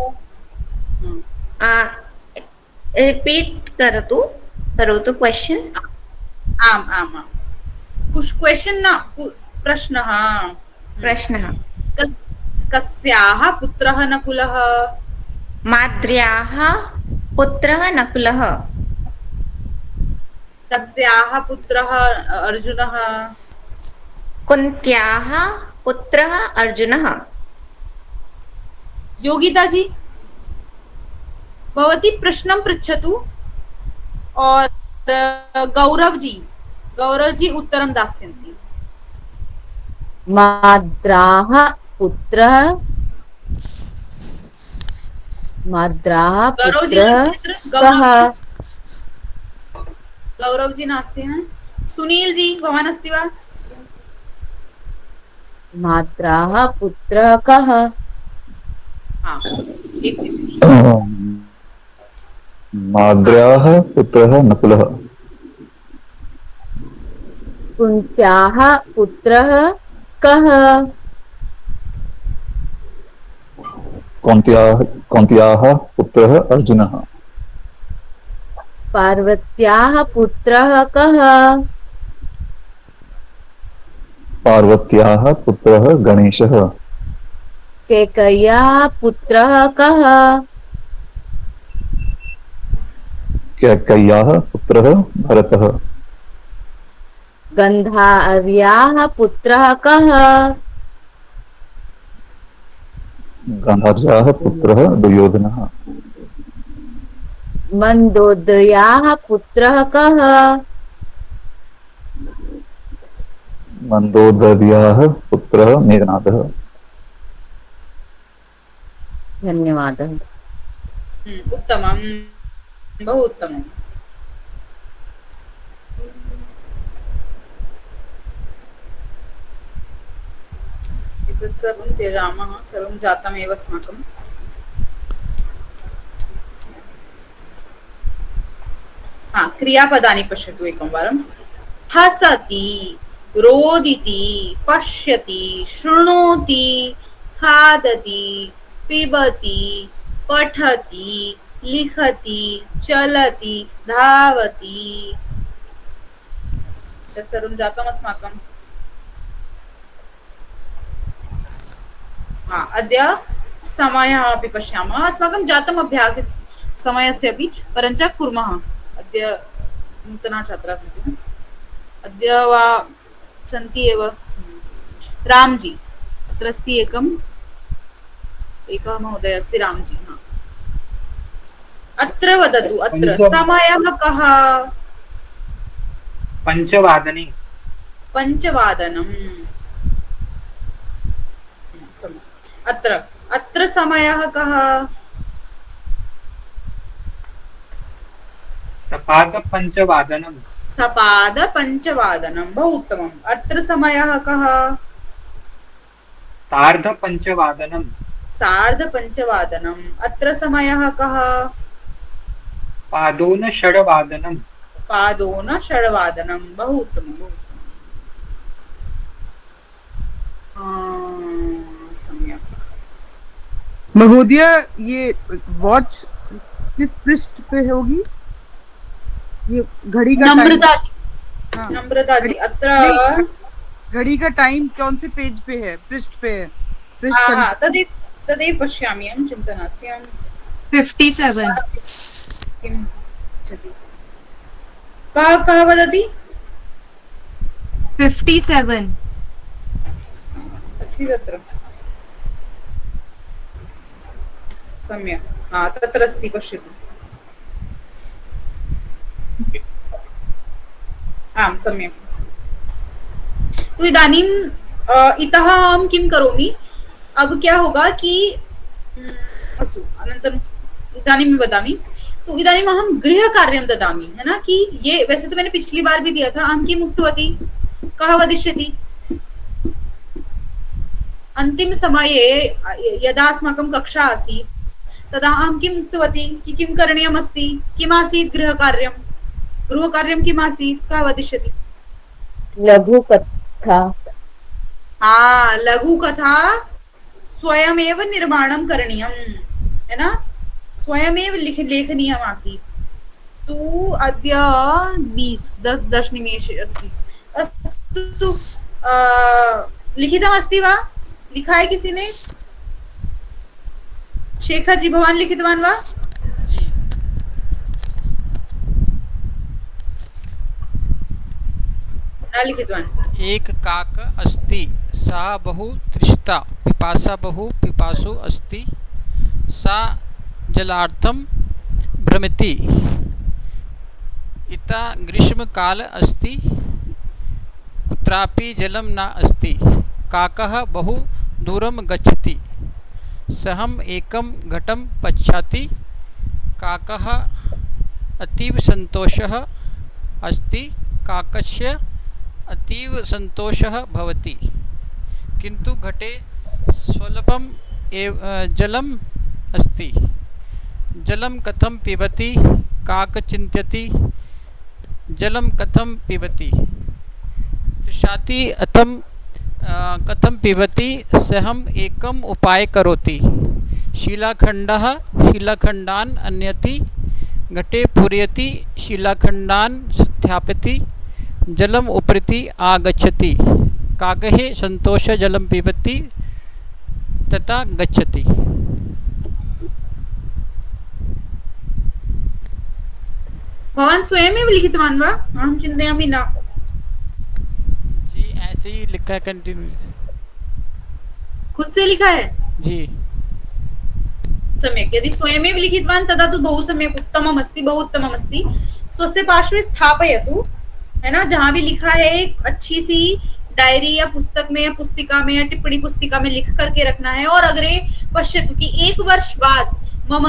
रिपीट करोतु क्वेश्चन आम् आम् आम् क्वेश्चन न प्रश्नः कस्याः पुत्रः नकुलः माद्र्याः पुत्रः नकुलः कस्याः पुत्रः अर्जुनः कुन्त्याः पुत्रः अर्जुनः योगिता जी भवती प्रश्नं पृच्छतु और गौरव जी उत्तरं दास्यन्ति माद्राः पुत्रः कः गौरव जी नास्ति न सुनील जी भवान् अस्ति वा माद्राः पुत्रः कः माद्र्याः पुत्रः नकुलः कुन्त्याः पुत्रः कः कौन्त्याः पुत्रः अर्जुनः पार्वत्याः पुत्रः कः पार्वत्याः पुत्रः गणेशः कैकेय्याः पुत्रः कः कैकेय्याः पुत्रः भरतः गन्धार्याः पुत्रः कः गान्धार्याः पुत्रः दुर्योधनः मन्दोदर्याः पुत्रः कः मन्दोदर्याः पुत्रः मेघनादः धन्यवादः उत्तमं बहु उत्तमम् एतत् सर्वं त्यजामः सर्वं जातमेव अस्माकं क्रियापदानि पश्यतु एकं वारं हसति रोदिति पश्यति शृणोति खादति पिबति पठति लिखति चलति धावति तत् सर्वं जातम् अस्माकम् अद्य समयः अपि पश्यामः अस्माकं जातम् अभ्यास समयस्य अपि परञ्च कुर्मः अद्य नूतनाः छात्राः सन्ति न अद्य वा सन्ति एव रामजी अत्र अस्ति एकः महोदय अस्ति रामजी अत्र वदतु अत्र समयः कः पञ्चवादनं अत्र समयः कः सपादपञ्चवादनं बहु उत्तमम् अत्र समयः कः सार्धपञ्चवादनम् अत्र समयः कः पादोनषड्वादनं बहु उत्तमं सम्यक् महोदय ये वॉच किस पृष्ठ पे होगी ये घड़ी का नम्रता जी अत्र घड़ी का टाइम कौन से पेज पे है पृष्ठ पे है तदेव पश्यामि अहं चिन्ता नास्ति 57 किं कः वदति 57 अस्ति तत्र सम्यक् तत्र अस्ति पश्यतु आम् सम्यक् तो इदानीं इतः अहं किं करोमि अब क्या होगा कि अस्तु अनन्तरं इदानीं वदामि तो इदानीं अहं गृहकार्यं ददामि है ना कि ये वैसे तो मैंने पिछली बार भी दिया था अहं किम् उक्तवती कः वदिष्यति अन्तिमसमये यदा अस्माकं कक्षा आसीत् तदा अहं किम् उक्तवती किं करणीयमस्ति, किमासीत् गृहकार्यं किमासीत्, कः वदिष्यति? लघुकथा। लघुकथा स्वयमेव निर्माणं करणीयं, है ना, स्वयमेव लेखनीयम् आसीत्। तु अद्य 10 निमेषे अस्ति। अस्तु, लिखितमस्ति वा? लिखा है किसी ने? शेखर जी, भवान् लिखितवान् वा? न लिखितवान्। एक काक अस्ति, सः बहु तृष्टा, पिपासा बहु पिपासु अस्ति, सा जलार्थं भ्रमति। इता ग्रीष्मकाल अस्ति, कुत्रापि जलं न अस्ति। काकः बहु दूरं गच्छति, सः एकं घटं पश्यति। काकः अतीव सन्तोषः अस्ति, काकस्य अतीव सन्तोषः भवति, किन्तु घटे स्वल्पं एव जलम् अस्ति। जलं कथं पिबति? काक चिन्तयति, जलं कथं पिबति? तृषाति कथं पिबति? सः एकम् उपाय करोति, शिलाखण्डान् आनयति, घटे पूरयति, शिलाखण्डान् स्थापयति, जलम् उपरि आगच्छति। काकः सन्तोषः जलं पिबति तथा गच्छति। भवान् स्वयमेव लिखितवान् वा? अहं चिन्तयामि न। जी, ऐसे ही लिखा है, कंटिन्यू। खुद से लिखा है? जी। सम्यक्। यदि स्वयमेव लिखितवान् तदा तु बहु सम्यक्, उत्तमम् अस्ति, बहु उत्तमम् अस्ति। स्वस्य पार्श्वे स्थापयतु, है ना। जहाँ भी लिखा है एक अच्छी सी डायरी या पुस्तक में या पुस्तिका में या टिप्पणी पुस्तिका में लिख करके रखना है। और अग्रे पश्यतु कि 1 वर्ष बाद मम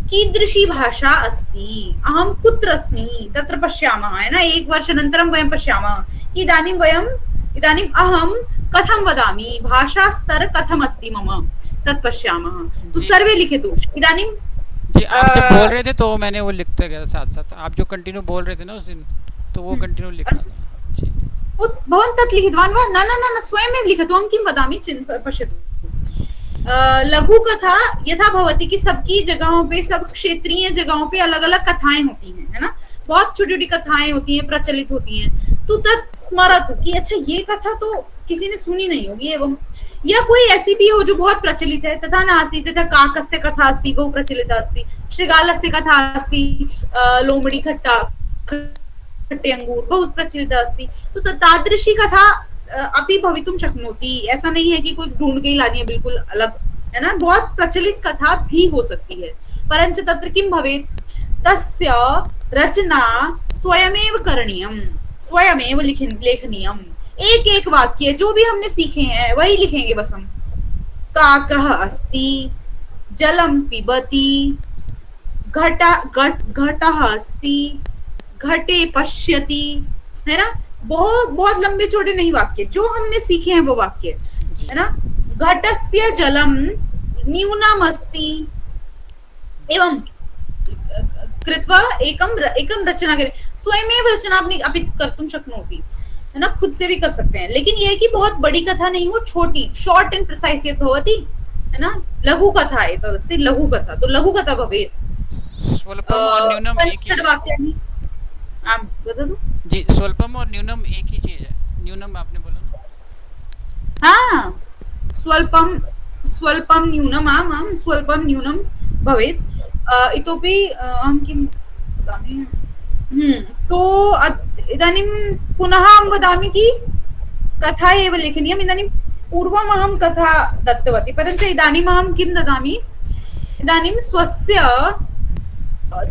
कीदृशी भाषा अस्ति, अहं कुत्र अस्मि तत्र पश्यामः, है ना। 1 वर्षानन्तरं वयं पश्यामः इदानीम् अहं कथं वदामि, भाषास्तर कथम् अस्ति मम, तत् पश्यामः। तो सर्वे लिखतु इदानीं। जी, आप जब बोल रहे थे तो मैंने वो लिखते गया साथ साथ। आप जो कंटिन्यू बोल रहे थे ना उस दिन, तो वो कंटिन्यू लिख। जी, भवान् तत् लिखितवान् वा? न, स्वयमेव लिखतु। अहं किं वदामि, पश्यतु। लघुकथा यथा भवति कि सबकी जगहों पे, सब क्षेत्रीय जगहों पे अलग अलग कथाएं होती हैं, है ना। बहुत छोटी छोटी कथाएं होती हैं, प्रचलित होती हैं। तो तत् स्मरतु कि अच्छा ये कथा तो किसी ने सुनी नहीं होगी, एवं या कोई ऐसी भी हो जो बहुत प्रचलित है। तथा नास्ति तथा काकस्य कथा अस्ति, बहु प्रचलिता अस्ति। शृगालस्य कथा अस्ति, लोमड़ी खट्टे अंगूर, बहु प्रचलिता अस्ति। तो तादृशी कथा अपि भवितुं शक्नोति। ऐसा नहीं है कि कोई ढूंढ के ही लानी है बिल्कुल अलग, है ना। बहुत प्रचलित कथा भी हो सकती है, परंच तत्र किं भवेत्, तस्य रचना स्वयमेव करणीयं, स्वयमेव लेखनीयम्। एक वाक्य जो भी हमने सीखे हैं वही लिखेंगे बस हम। काकः अस्ति, जलं पिबति, घटः अस्ति, घटे पश्यति, है ना। बहुत लंबे छोटे नहीं वाक्य, जो हमने सीखे हैं वो वाक्य, है ना। घटस्य जलम न्यूनम अस्ति, एवं कृत्वा एकम रचना करें। स्वयमेव रचना अपनी कर्तुं शक्नोति, है ना। खुद से भी कर सकते हैं, लेकिन यह है कि बहुत बड़ी कथा नहीं हो, छोटी, शॉर्ट एंड प्रिसाइज यत् भवति, है ना। लघु कथा एतदस्ति, लघु कथा। तो लघु कथा भवेत्। स्वल्पम और न्यूनम एक ही वाक्यानि। आम वदतु। जी, स्वल्पम और न्यूनम एक ही चीज है। न्यूनम आपने बोला ना? हाँ, स्वल्पम न्यूनम, आम स्वल्पम न्यूनम भवेत्। इतोपि अहं किं वदामि, तो इदानीं पुनः अहं वदामि कि कथा एव लेखनीयम्। इदानीं पूर्वम् अहं कथा दत्तवती, परन्तु इदानीम् अहं किं ददामि, इदानीं स्वस्य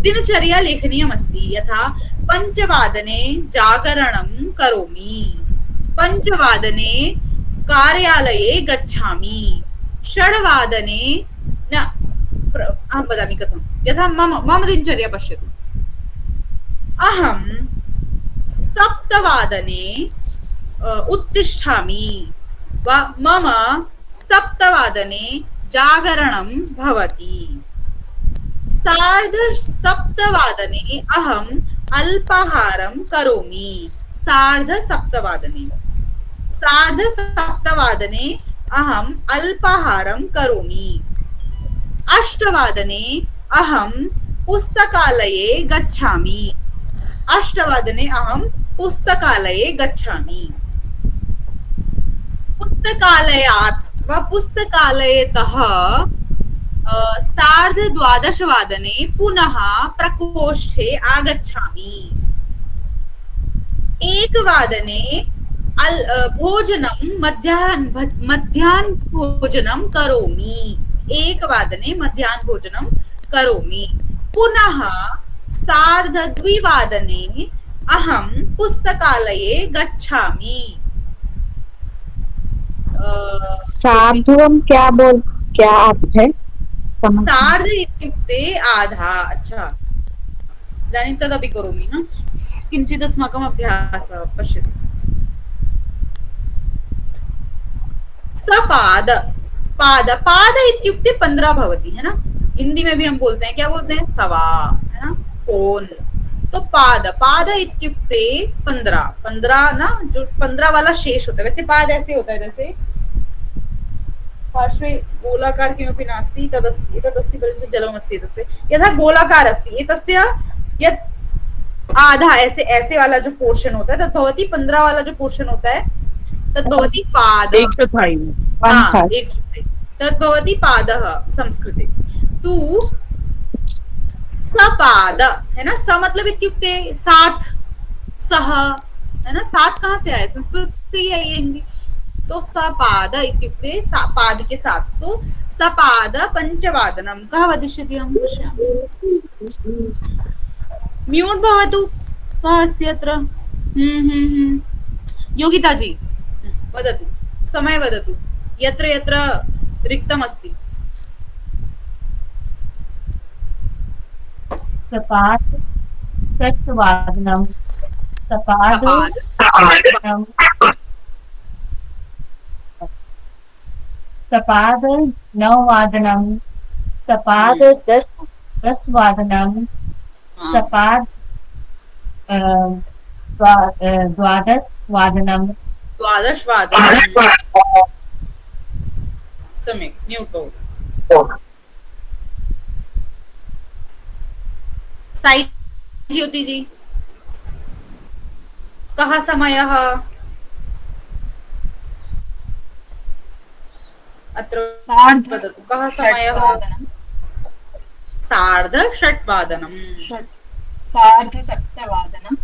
दिनचर्या लेखनीयमस्ति। यथा 5 वादने जागरणं करोमि, 5 वादने कार्यालये गच्छामि, 6 वादने न, अहं वदामि कथं। यथा मम दिनचर्या पश्यतु। अहं 7 वादने उत्तिष्ठामि, मम सप्तवादने जागरणं भवति। सार्धसप्तवादने अहम् अल्पाहारं करोमि। सार्धसप्तवादने अहम् अल्पाहारं करोमि। अष्टवादने अहं पुस्तकालये गच्छामि। अष्टवादने अहं पुस्तकालये गच्छामि। पुस्तकालयात् वा पुस्तकालयतः सार्धद्वादशवादने पुनः प्रकोष्ठे आगच्छामि। एकवादने भोजनं मध्याह्नभोजनं करोमि। एकवादने मध्याह्नभोजनं करोमि। पुनः सार्धद्विवादने अहं पुस्तकालये गच्छामि। सार्धं क्या अर्थ है? सार्ध इत्युक्ते आधा। अच्छा, इदानीं तदपि करोमि न, किञ्चित् अस्माकम् अभ्यासः पश्यतु। सपाद, पाद इत्युक्ते 15 भवति, है ना। हिंदी में भी हम बोलते हैं, क्या बोलते हैं? सवा, है ना, पौन। तो पाद इत्युक्ते 15 ना, जो 15 वाला शेष होता है। वैसे पाद ऐसे होता है जैसे पार्श्वे गोलाकार किमपि नास्ति एतदस्ति परञ्च जलमस्ति एतस्य यथा गोलाकार अस्ति एतस्य यत् आधा ऐसे वाला जो पोर्शन होता है तद्भवति 15 वाला जो पोर्शन होता है तद्भवति पाद। 1/4 तद्भवति पादः संस्कृते। तु सपाद है ना, स मतलब इत्युक्ते साथ, सह, है ना। साथ कहाँ से आया? संस्कृत से ही आई है हिंदी। तो सपाद इत्युक्ते पाद के साथ। तो सपाद पंचवादनं कः वदिष्यति? अहं पश्यामि। म्यूट् भवतु। कः अस्ति अत्र? योगिता जी वदतु, समय वदतु, यत्र यत्र रिक्तम् अस्ति। सपाद षट्वादनं सपाद 9वादनं सपाद 10वादनं सपाद 12वादनं सम्यक्। म्यूट् भवतु। साई ज्योति जी, कः समयः? अत्र वदतु, कः समयः? सार्धषट्वादनं। सार्धसप्तवादनं।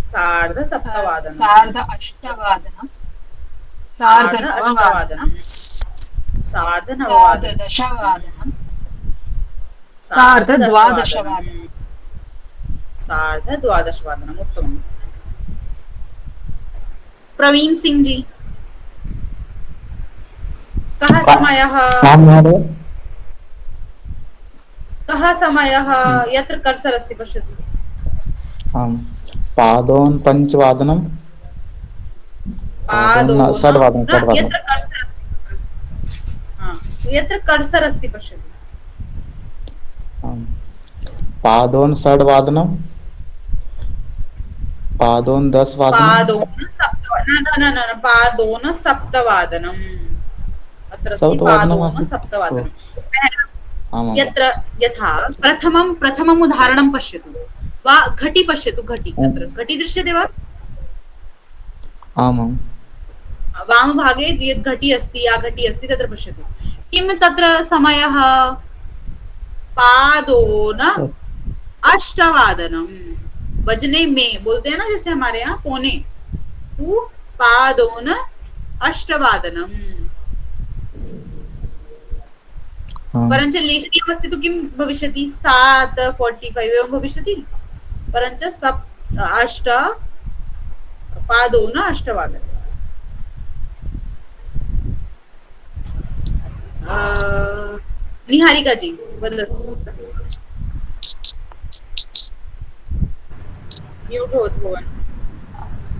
सार्धसप्तवादनं। सार्ध-अष्टवादनं। सार्ध-अष्टवादनं। सार्ध-नववादनं। सार्ध-द्वादशवादनं। सार्ध-द्वादशवादनम्। उत्तमम्। प्रवीण सिंह जी, कः समयः? कः समयः? यत्र कर्सर् अस्ति पश्यतु। पादोन पंचवादनम। षड्वादनं। यत्र कर्सर् अस्ति, यत्र कर्सर् अस्ति पश्यतु। पादोन षड्वादनम। पादोन 10वादनम। पादोन सप्तवादनम्। अत्र अस्ति पादोन सप्तवादनं। यत्र यथा प्रथमम् उदाहरणं पश्यतु वा घटी पश्यतु। घटी, तत्र घटी दृश्यते वा? आमां। वामभागे यत् घटी अस्ति या घटी अस्ति तत्र पश्यतु। किं तत्र समयः? पादोन अष्टवादनम। बजने में बोलते हैं ना, जैसे हमारे यहाँ पौने। तू पादोन अष्टवादनम। परञ्च लेखनीयमस्ति तु किं भविष्यति? 7:45 एवं भविष्यति। परञ्च पादोन अष्टवादनम्। निहारिका जी वदतु। म्यूट् भवतु भवान्।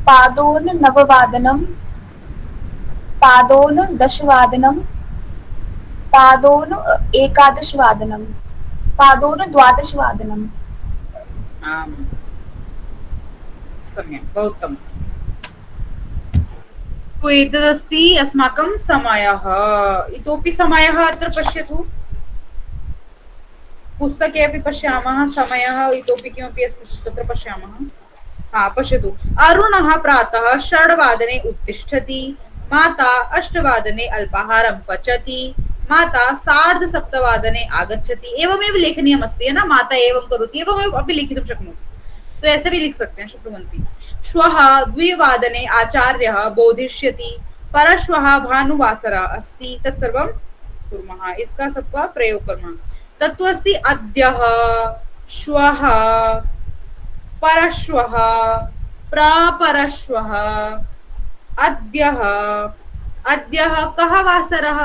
पादोन नववादनं। पादोन दशवादनम, पादोन एकादशवादनम, पादोन द्वादशवादनम। आम् सम्यक्, बहु उत्तमम्। तो एतदस्ति अस्माकं समयः। इतोपि समयः अत्र पश्यतु, पुस्तके अपि पश्यामः समयः इतोपि किमपि अस्ति तत्र पश्यामः। पश्यतु, अरुणः प्रातः 6 वादने उत्तिष्ठति, माता 8 वादने अल्पाहारं पचति, माता 7:30 वादने आगच्छति। एवमेव लेखनीयम् अस्ति है ना, माता एवं करोति, एवमेव अपि लिखितुं शक्नोति। तो ऐसे भी लिख सकते हैं, शक्नुवन्ति। श्वः 2 वादने आचार्यः बोधिष्यति, परश्वः भानुवासरः अस्ति। तत्सर्वं कुर्मः, इसका सबका प्रयोग कुर्मः। तत्तु अस्ति अद्यः, श्वः, परश्वः, प्रापरश्वः, अद्यः। अद्यः कः वासरः?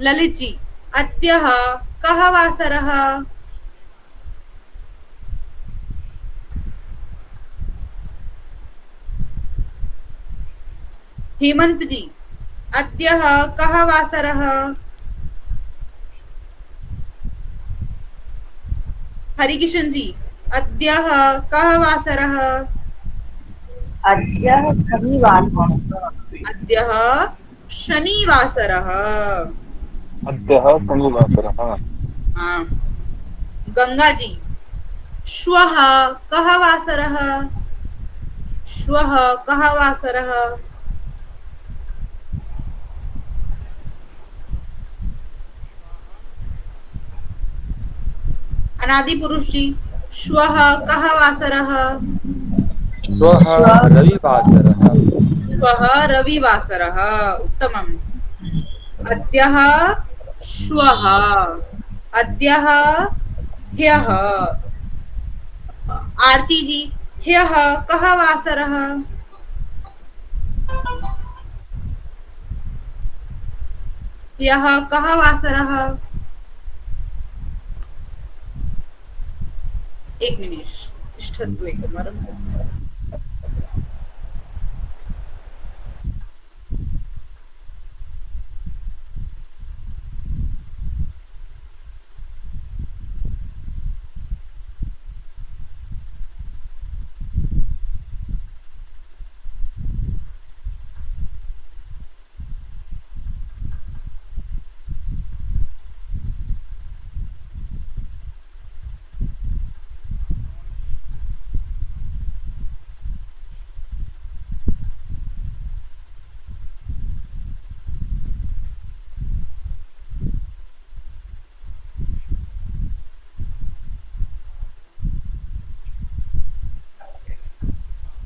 ललित जी, अद्यः कः वासरः? हेमंत जी, अद्यः कः वासरः? हरिकिशन जी, अद्यः कः वासरः? अद्यः शनिवासरः। अद्यः शनिवासरः। अद्यः शनिवासरः। हाँ। गंगा जी, श्वः कः वासरः? श्वः कः वासरः? अनादि पुरुष जी, श्वः कः वासरः? श्वः रविवासरः। श्वः रविवासरः, उत्तमम्। अद्यः श्वः, अद्यः ह्यः। आरती जी, ह्यः कः वासरः? ह्यः कः वासरः? एक निमिष तिष्ठतु एकवारम्।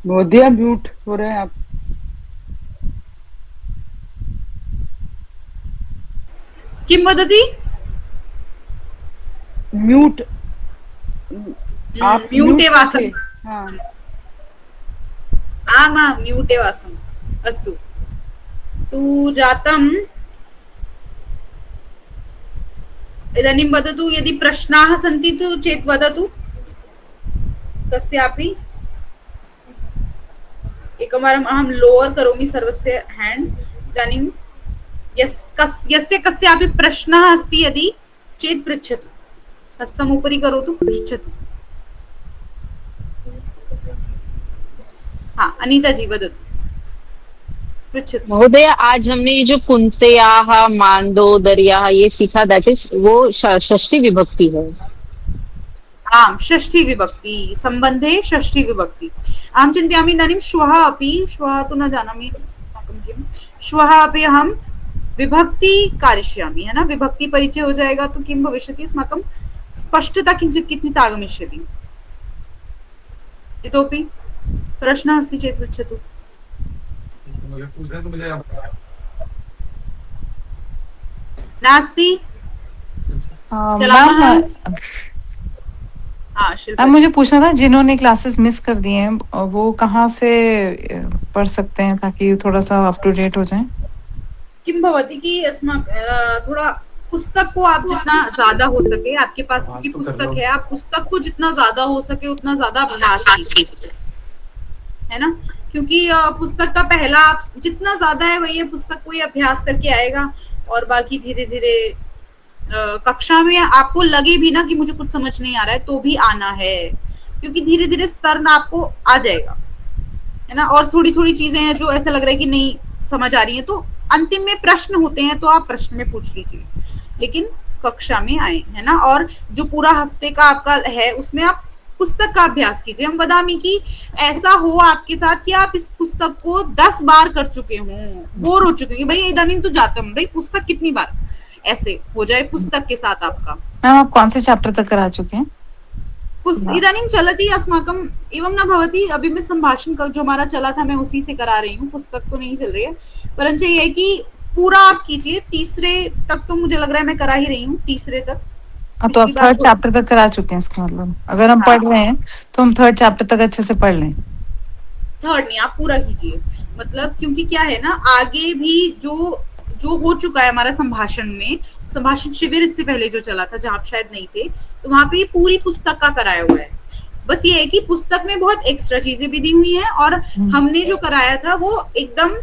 मोदिया म्यूट हो रहे हैं आप। किं वदति? म्यूट आप म्यूट एव आसन्। हाँ। आमां म्यूट एव आसम्। अस्तु, तु जातम्। इदानीं वदतु, यदि प्रश्नाः सन्ति तु चेत् वदतु कस्यापि। एकवारम् अहं लोवर् करोमि सर्वस्य हैंड। इदानीं यस्य कस्यापि प्रश्नः अस्ति यदि चेत् पृच्छतु, हस्तम् उपरि करोतु, पृच्छतु। हाँ, अनीता जी वदतु, पृच्छतु। महोदय, आज हमने ये जो कुंतेयाः, मांदोदर्याः ये सीखा, दैट इज वो षष्ठी विभक्ति है। आम, षष्ठी विभक्ति संबंधे षष्ठी विभक्ति। अहं चिन्तयामि इदानीं श्वः अपि, श्वः तु न जानामि श्वः अपि अहं विभक्ति कारयिष्यामि, है ना। विभक्ति परिचय हो जाएगा तो किं भविष्यति, अस्माकं स्पष्टता किञ्चित् किञ्चित् आगमिष्यति। इतोपि प्रश्नः अस्ति चेत् पृच्छतु। नास्ति? मैम, मुझे पूछना था, जिन्होंने क्लासेस मिस कर दिए हैं वो कहाँ से पढ़ सकते हैं ताकि थोड़ा सा अप टू डेट हो जाए? किं भवति कि थोड़ा पुस्तक को आप जितना ज्यादा हो सके, आपके पास की पुस्तक है, आप पुस्तक को जितना ज्यादा हो सके उतना ज्यादा अभ्यास कीजिए, है ना। क्योंकि पुस्तक का पहला जितना ज्यादा है वही पुस्तक को ही अभ्यास करके आएगा, और बाकी धीरे धीरे कक्षा में आपको लगे भी ना कि मुझे कुछ समझ नहीं आ रहा है तो भी आना है, क्योंकि धीरे धीरे स्तर ना आपको आ जाएगा, है ना। और थोड़ी थोड़ी चीजें हैं जो ऐसा लग रहा है कि नहीं समझ आ रही है, तो अंतिम में प्रश्न होते हैं तो आप प्रश्न में पूछ लीजिए, लेकिन कक्षा में आए, है ना। और जो पूरा हफ्ते का आपका है उसमें आप पुस्तक का अभ्यास कीजिए। हम वदामी कि ऐसा हो आपके साथ कि आप इस पुस्तक को 10 बार कर चुके हों, बोर हो चुके हैं, भाई इदानीं तो जाता हूँ, भाई पुस्तक कितनी बार, ऐसे हो जाए पुस्तक के साथ आपका। मैम आप कौन से चैप्टर तक करा चुके हैं? इदानीं चलती अस्माकं एवं न भवति। अभी मैं संभाषण का जो हमारा चला था मैं उसी से करा रही हूँ, पुस्तक तो नहीं चल रही है, परंतु ये है कि पूरा आप कीजिए। तीसरे तक तो मुझे लग रहा है मैं करा ही रही हूँ, तीसरे तक। तो आप 3rd चैप्टर तक करा चुके हैं, इसका मतलब अगर हम पढ़ रहे हैं तो हम 3rd चैप्टर तक अच्छे से पढ़ लें। 3rd नहीं, आप पूरा कीजिए, मतलब क्योंकि क्या है ना, आगे भी जो हो चुका है हमारा संभाषण शिविर इससे पहले जो चला था जहाँ आप शायद नहीं थे, तो वहां पे पूरी पुस्तक का कराया हुआ है। बस ये है कि पुस्तक में बहुत एक्स्ट्रा चीजें भी दी हुई हैं, और हमने जो कराया था वो एकदम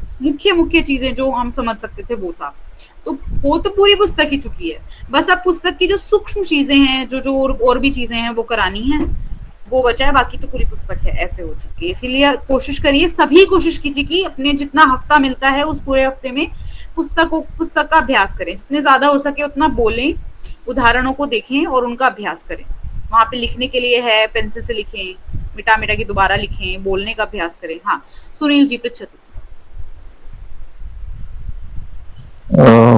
मुख्य चीजें जो हम समझ सकते थे वो था, तो वो तो पूरी पुस्तक ही चुकी है। बस अब पुस्तक की जो सूक्ष्म चीजें हैं, जो और भी चीजें हैं वो करानी है, वो बचा है, बाकी तो पूरी पुस्तक है, ऐसे हो चुकी है। इसीलिए कोशिश करिए, सभी कोशिश कीजिए कि अपने जितना हफ्ता मिलता है उस पूरे हफ्ते में पुस्तक का अभ्यास करें, जितने ज्यादा हो सके उतना बोलें, उदाहरणों को देखें और उनका अभ्यास करें। वहां पे लिखने के लिए है, पेंसिल से लिखें, मिटा के दोबारा लिखें, बोलने का अभ्यास करें। हाँ सुनील जी, पृच्छतु।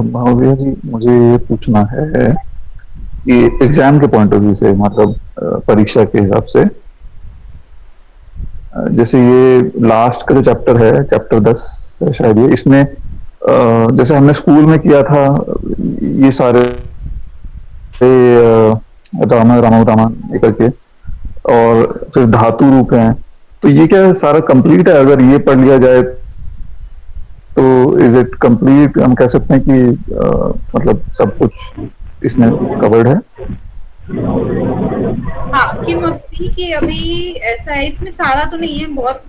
महोदय जी, मुझे ये पूछना है कि एग्जाम के पॉइंट ऑफ व्यू से, मतलब परीक्षा के हिसाब से, जैसे ये लास्ट का जो चैप्टर है, चैप्टर 10 शायद ये, इसमें जैसे हमने स्कूल में किया था ये सारे राम करके, और फिर धातु रूप हैं, तो ये क्या सारा कंप्लीट है? अगर ये पढ़ लिया जाए तो इज इट कंप्लीट? हम कह सकते हैं कि मतलब सब कुछ इसमें कवर्ड है? हाँ, कि मस्ती कि अभी ऐसा है, इसमें सारा तो नहीं है, बहुत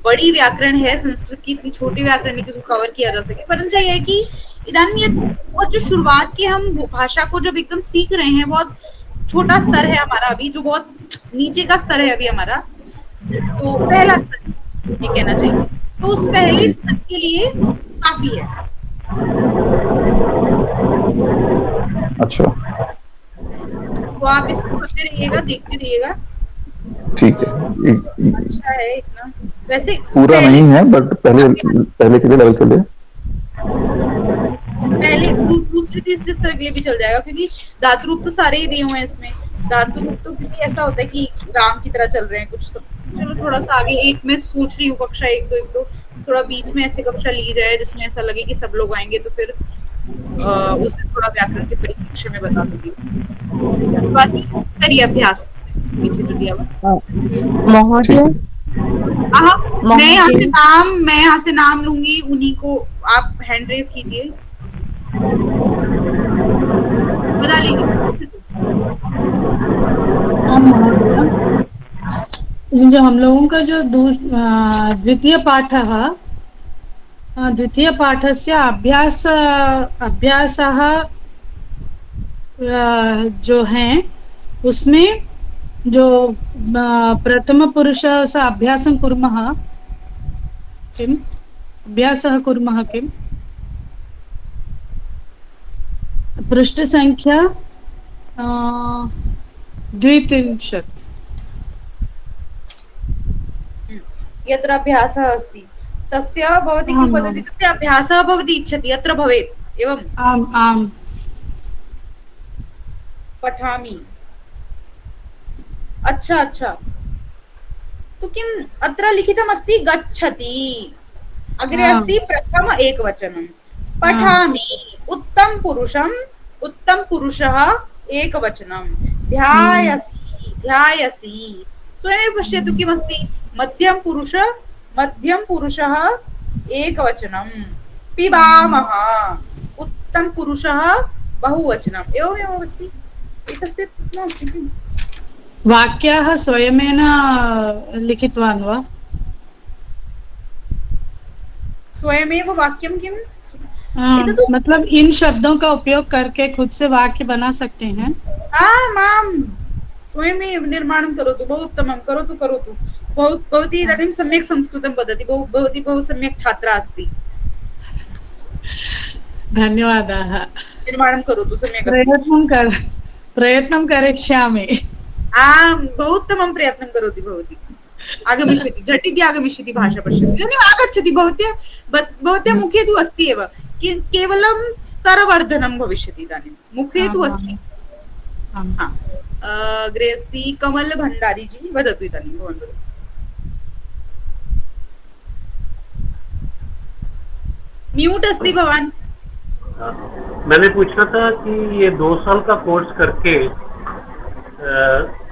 बड़ी व्याकरण है संस्कृत की, इतनी छोटी व्याकरण नहीं कि उसको कवर किया जा सके। परंतु ये है कि इदानीं बहुत जो शुरुआत की हम भाषा को जब एकदम सीख रहे हैं, बहुत छोटा स्तर है हमारा अभी, जो बहुत नीचे का स्तर है अभी हमारा, तो पहला स्तर ये कहना चाहिए, तो उस पहले स्तर के लिए काफी है। अच्छा, तो आप इसको करते रहिएगा, देखते रहिएगा। ठीक है, अच्छा है इतना, वैसे पूरा नहीं है बट पहले के लिए, लेवल के लिए पहले दूसरी तीसरे स्तर के लिए भी चल जाएगा, क्योंकि धातु रूप तो सारे ही दिए हुए हैं इसमें। धातु रूप तो क्योंकि ऐसा होता है कि राम की तरह चल रहे हैं कुछ सब। चलो थोड़ा सा आगे, एक मैं सोच रही हूँ कक्षा 1-2 थोड़ा बीच में ऐसी कक्षा ली जाए जिसमें ऐसा लगे कि सब लोग आएंगे, तो फिर उसे थोड़ा व्याकरण के परिप्रेक्ष्य में बता दूंगी। बाकी करिए अभ्यास पीछे जो दिया हुआ। महोदय, मैं यहाँ से नाम लूंगी, उन्हीं को आप हैंड रेज कीजिए, बता लीजिए। जो हम लोगों का जो द्वितीय पाठस्य अभ्यासः जो है, उसमें जो प्रथम पुरुष सा अभ्यासं कुर्मः, किम् अभ्यासः कुर्मः, किम् पृष्ठ संख्या 32 यत्र अभ्यासः अस्ति तस्य भवति किं वदति, तस्य अभ्यासः भवति इच्छति यत्र भवेत् एवम्। आम् आम्, पठामि। अच्छा, तो किम् अत्र लिखितम् अस्ति गच्छति, अग्रे अस्ति प्रथम एकवचनं, पठामि उत्तम पुरुषः एकवचनं, ध्यायसि स्वयं पश्यतु किमस्ति, मध्यम पुरुषः एकवचनं, पिबामः उत्तम पुरुषः बहुवचनम्, एवमेव अस्ति। एतस्य नास्ति वाक्याः स्वयमेन लिखितवान् वा? स्वयमेव वाक्यम किम हाँ, इधर तो मतलब इन शब्दों का उपयोग करके खुद से वाक्य बना सकते हैं। माम स्वयमेव निर्माणं करोतु बहु उत्तमं करोतु भवती इदानीं सम्यक् संस्कृतं वदति भवती बहु सम्यक् छात्रा अस्ति धन्यवादाः। निर्माणं करोतु सम्यक् अस्ति प्रयत्नं करिष्यामि। आं बहु उत्तमं प्रयत्नं करोति भवती आगमिष्यति झटिति आगमिष्यति भाषा पश्यति इदानीम् आगच्छति भवत्याः मुखे तु अस्ति एव केवलं स्तरवर्धनं भविष्यति इदानीं मुखे तु अस्ति अग्रे अस्ति कमल भण्डारी जी वदतु इदानीं भवान् वदतु म्यूट अस्ति भवान् मैंने पूछना था कि ये 2 साल का कोर्स करके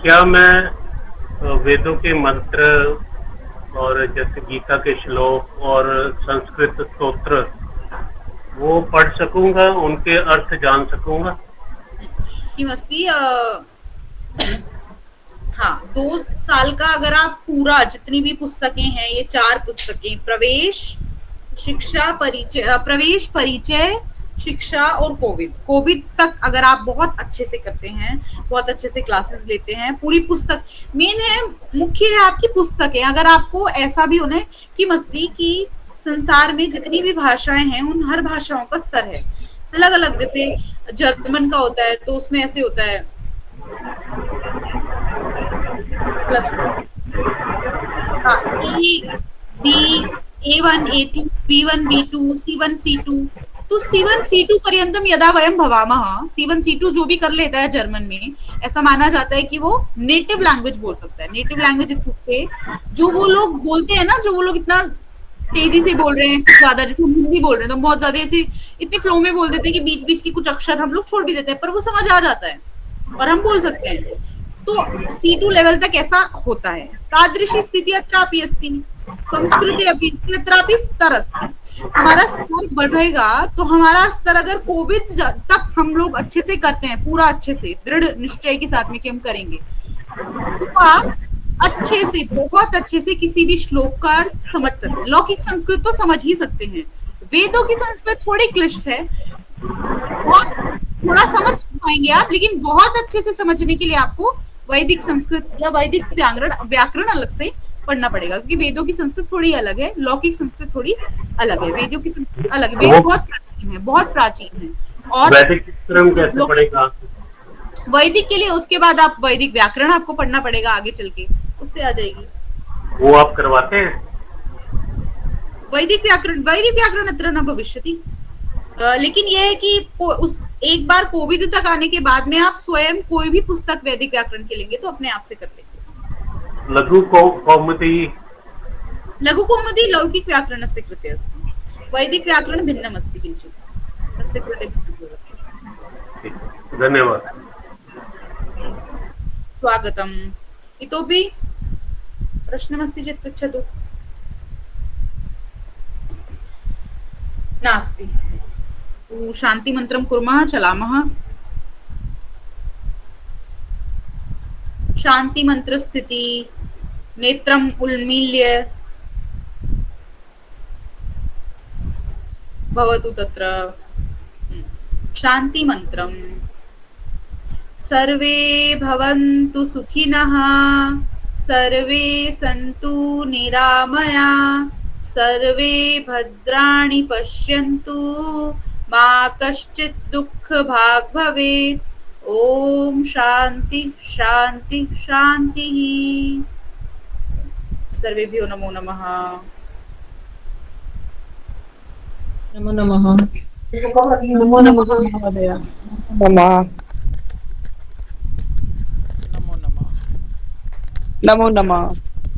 क्या मैं वेदों के मंत्र और जैसे गीता के श्लोक और संस्कृत स्तोत्र वो पढ़ सकूंगा, उनके अर्थ जान सकूंगा? किमस्ति हाँ 2 साल का अगर आप पूरा जितनी भी पुस्तकें हैं ये 4 पुस्तकें प्रवेश परिचय शिक्षा और कोविद तक अगर आप बहुत अच्छे से करते हैं, बहुत अच्छे से क्लासेस लेते हैं, पूरी पुस्तक मेन है, मुख्य है आपकी पुस्तकें। अगर आपको ऐसा भी होना है कि मस्ती की संसार में जितनी भी भाषाएं हैं उन हर भाषाओं का स्तर है अलग अलग। जैसे जर्मन का होता है तो उसमें ऐसे होता है A1 A2 B1 B2 C1 C2 तो C1 C2 पर्यंतम यदा वयम भवामः C1 C2 जो भी कर लेता है जर्मन में ऐसा माना जाता है कि वो नेटिव लैंग्वेज बोल सकता है। नेटिव लैंग्वेज इतने जो वो लोग बोलते हैं ना, जो वो लोग इतना तेजी से बोल रहे हैं ज्यादा, जैसे हम हिंदी बोल रहे हैं तो बहुत ज्यादा ऐसे इतने फ्लो में बोल देते हैं कि बीच बीच की कुछ अक्षर हम लोग छोड़ भी देते हैं पर वो समझ आ जाता है और हम बोल सकते हैं। तो C2 लेवल तक ऐसा होता है। तादृशी स्थिति अत्रापि अस्ति संस्कृते अपि अत्रापि स्तर अस्ति। हमारा स्तर बढ़ेगा तो हमारा स्तर अगर कोविड तक हम लोग अच्छे से करते हैं, पूरा अच्छे से दृढ़ निश्चय के साथ में कि हम करेंगे, तो आप अच्छे से बहुत अच्छे से किसी भी श्लोक का अर्थ समझ सकते हैं। लौकिक संस्कृत तो समझ ही सकते हैं, वेदों की संस्कृत थोड़ी क्लिष्ट है, बहुत थोड़ा समझ पाएंगे आप, लेकिन बहुत अच्छे से समझने के लिए आपको वैदिक संस्कृत या वैदिक व्याकरण अलग से पढ़ना पड़ेगा, क्योंकि वेदों की संस्कृत थोड़ी अलग है, लौकिक संस्कृत थोड़ी अलग है, वेदों की संस्कृत अलग है। वेद बहुत प्राचीन है, बहुत प्राचीन है। और वैदिक क्रम कैसे पढ़ेगा? वैदिक के लिए उसके बाद आप वैदिक व्याकरण आपको पढ़ना पड़ेगा, आगे चल के उससे आ जाएगी। वो आप करवाते हैं? वैदिक व्याकरण अत्र न भविष्यति, लेकिन यह है कि उस एक बार कोविद तक आने के बाद में आप स्वयं कोई भी पुस्तक वैदिक व्याकरण के लेंगे तो अपने आप से कर लेंगे। लघु कौमुदी लौकिक व्याकरणस्य कृते अस्ति, वैदिक व्याकरण भिन्नम् अस्ति किञ्चित्, तस्य कृते भिन्नं भवति। धन्यवाद। स्वागतम्। इतोपि प्रश्नमस्ति चेत् पृच्छतु। नास्ति। शान्तिमन्त्रं कुर्मः, चलामः। शान्तिमन्त्रस्थिति, नेत्रम् उन्मील्य भवतु तत्र। शान्तिमन्त्रम्। सर्वे भवन्तु सुखिनः, सर्वे सन्तु निरामया, सर्वे भद्राणि पश्यन्तु, मा कश्चित् दुःखभाग् भवेत्। ओम शांति शांति शांतिः। सर्वेभ्यो नमो नमः। नमो नमः। नमो नमः महोदय। नमः। नमो नमः।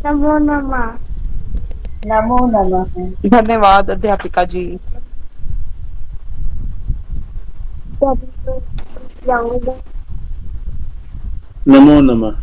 नमो नमः। नमो नमः। धन्यवाद अध्यापिका जी। नमो नमः।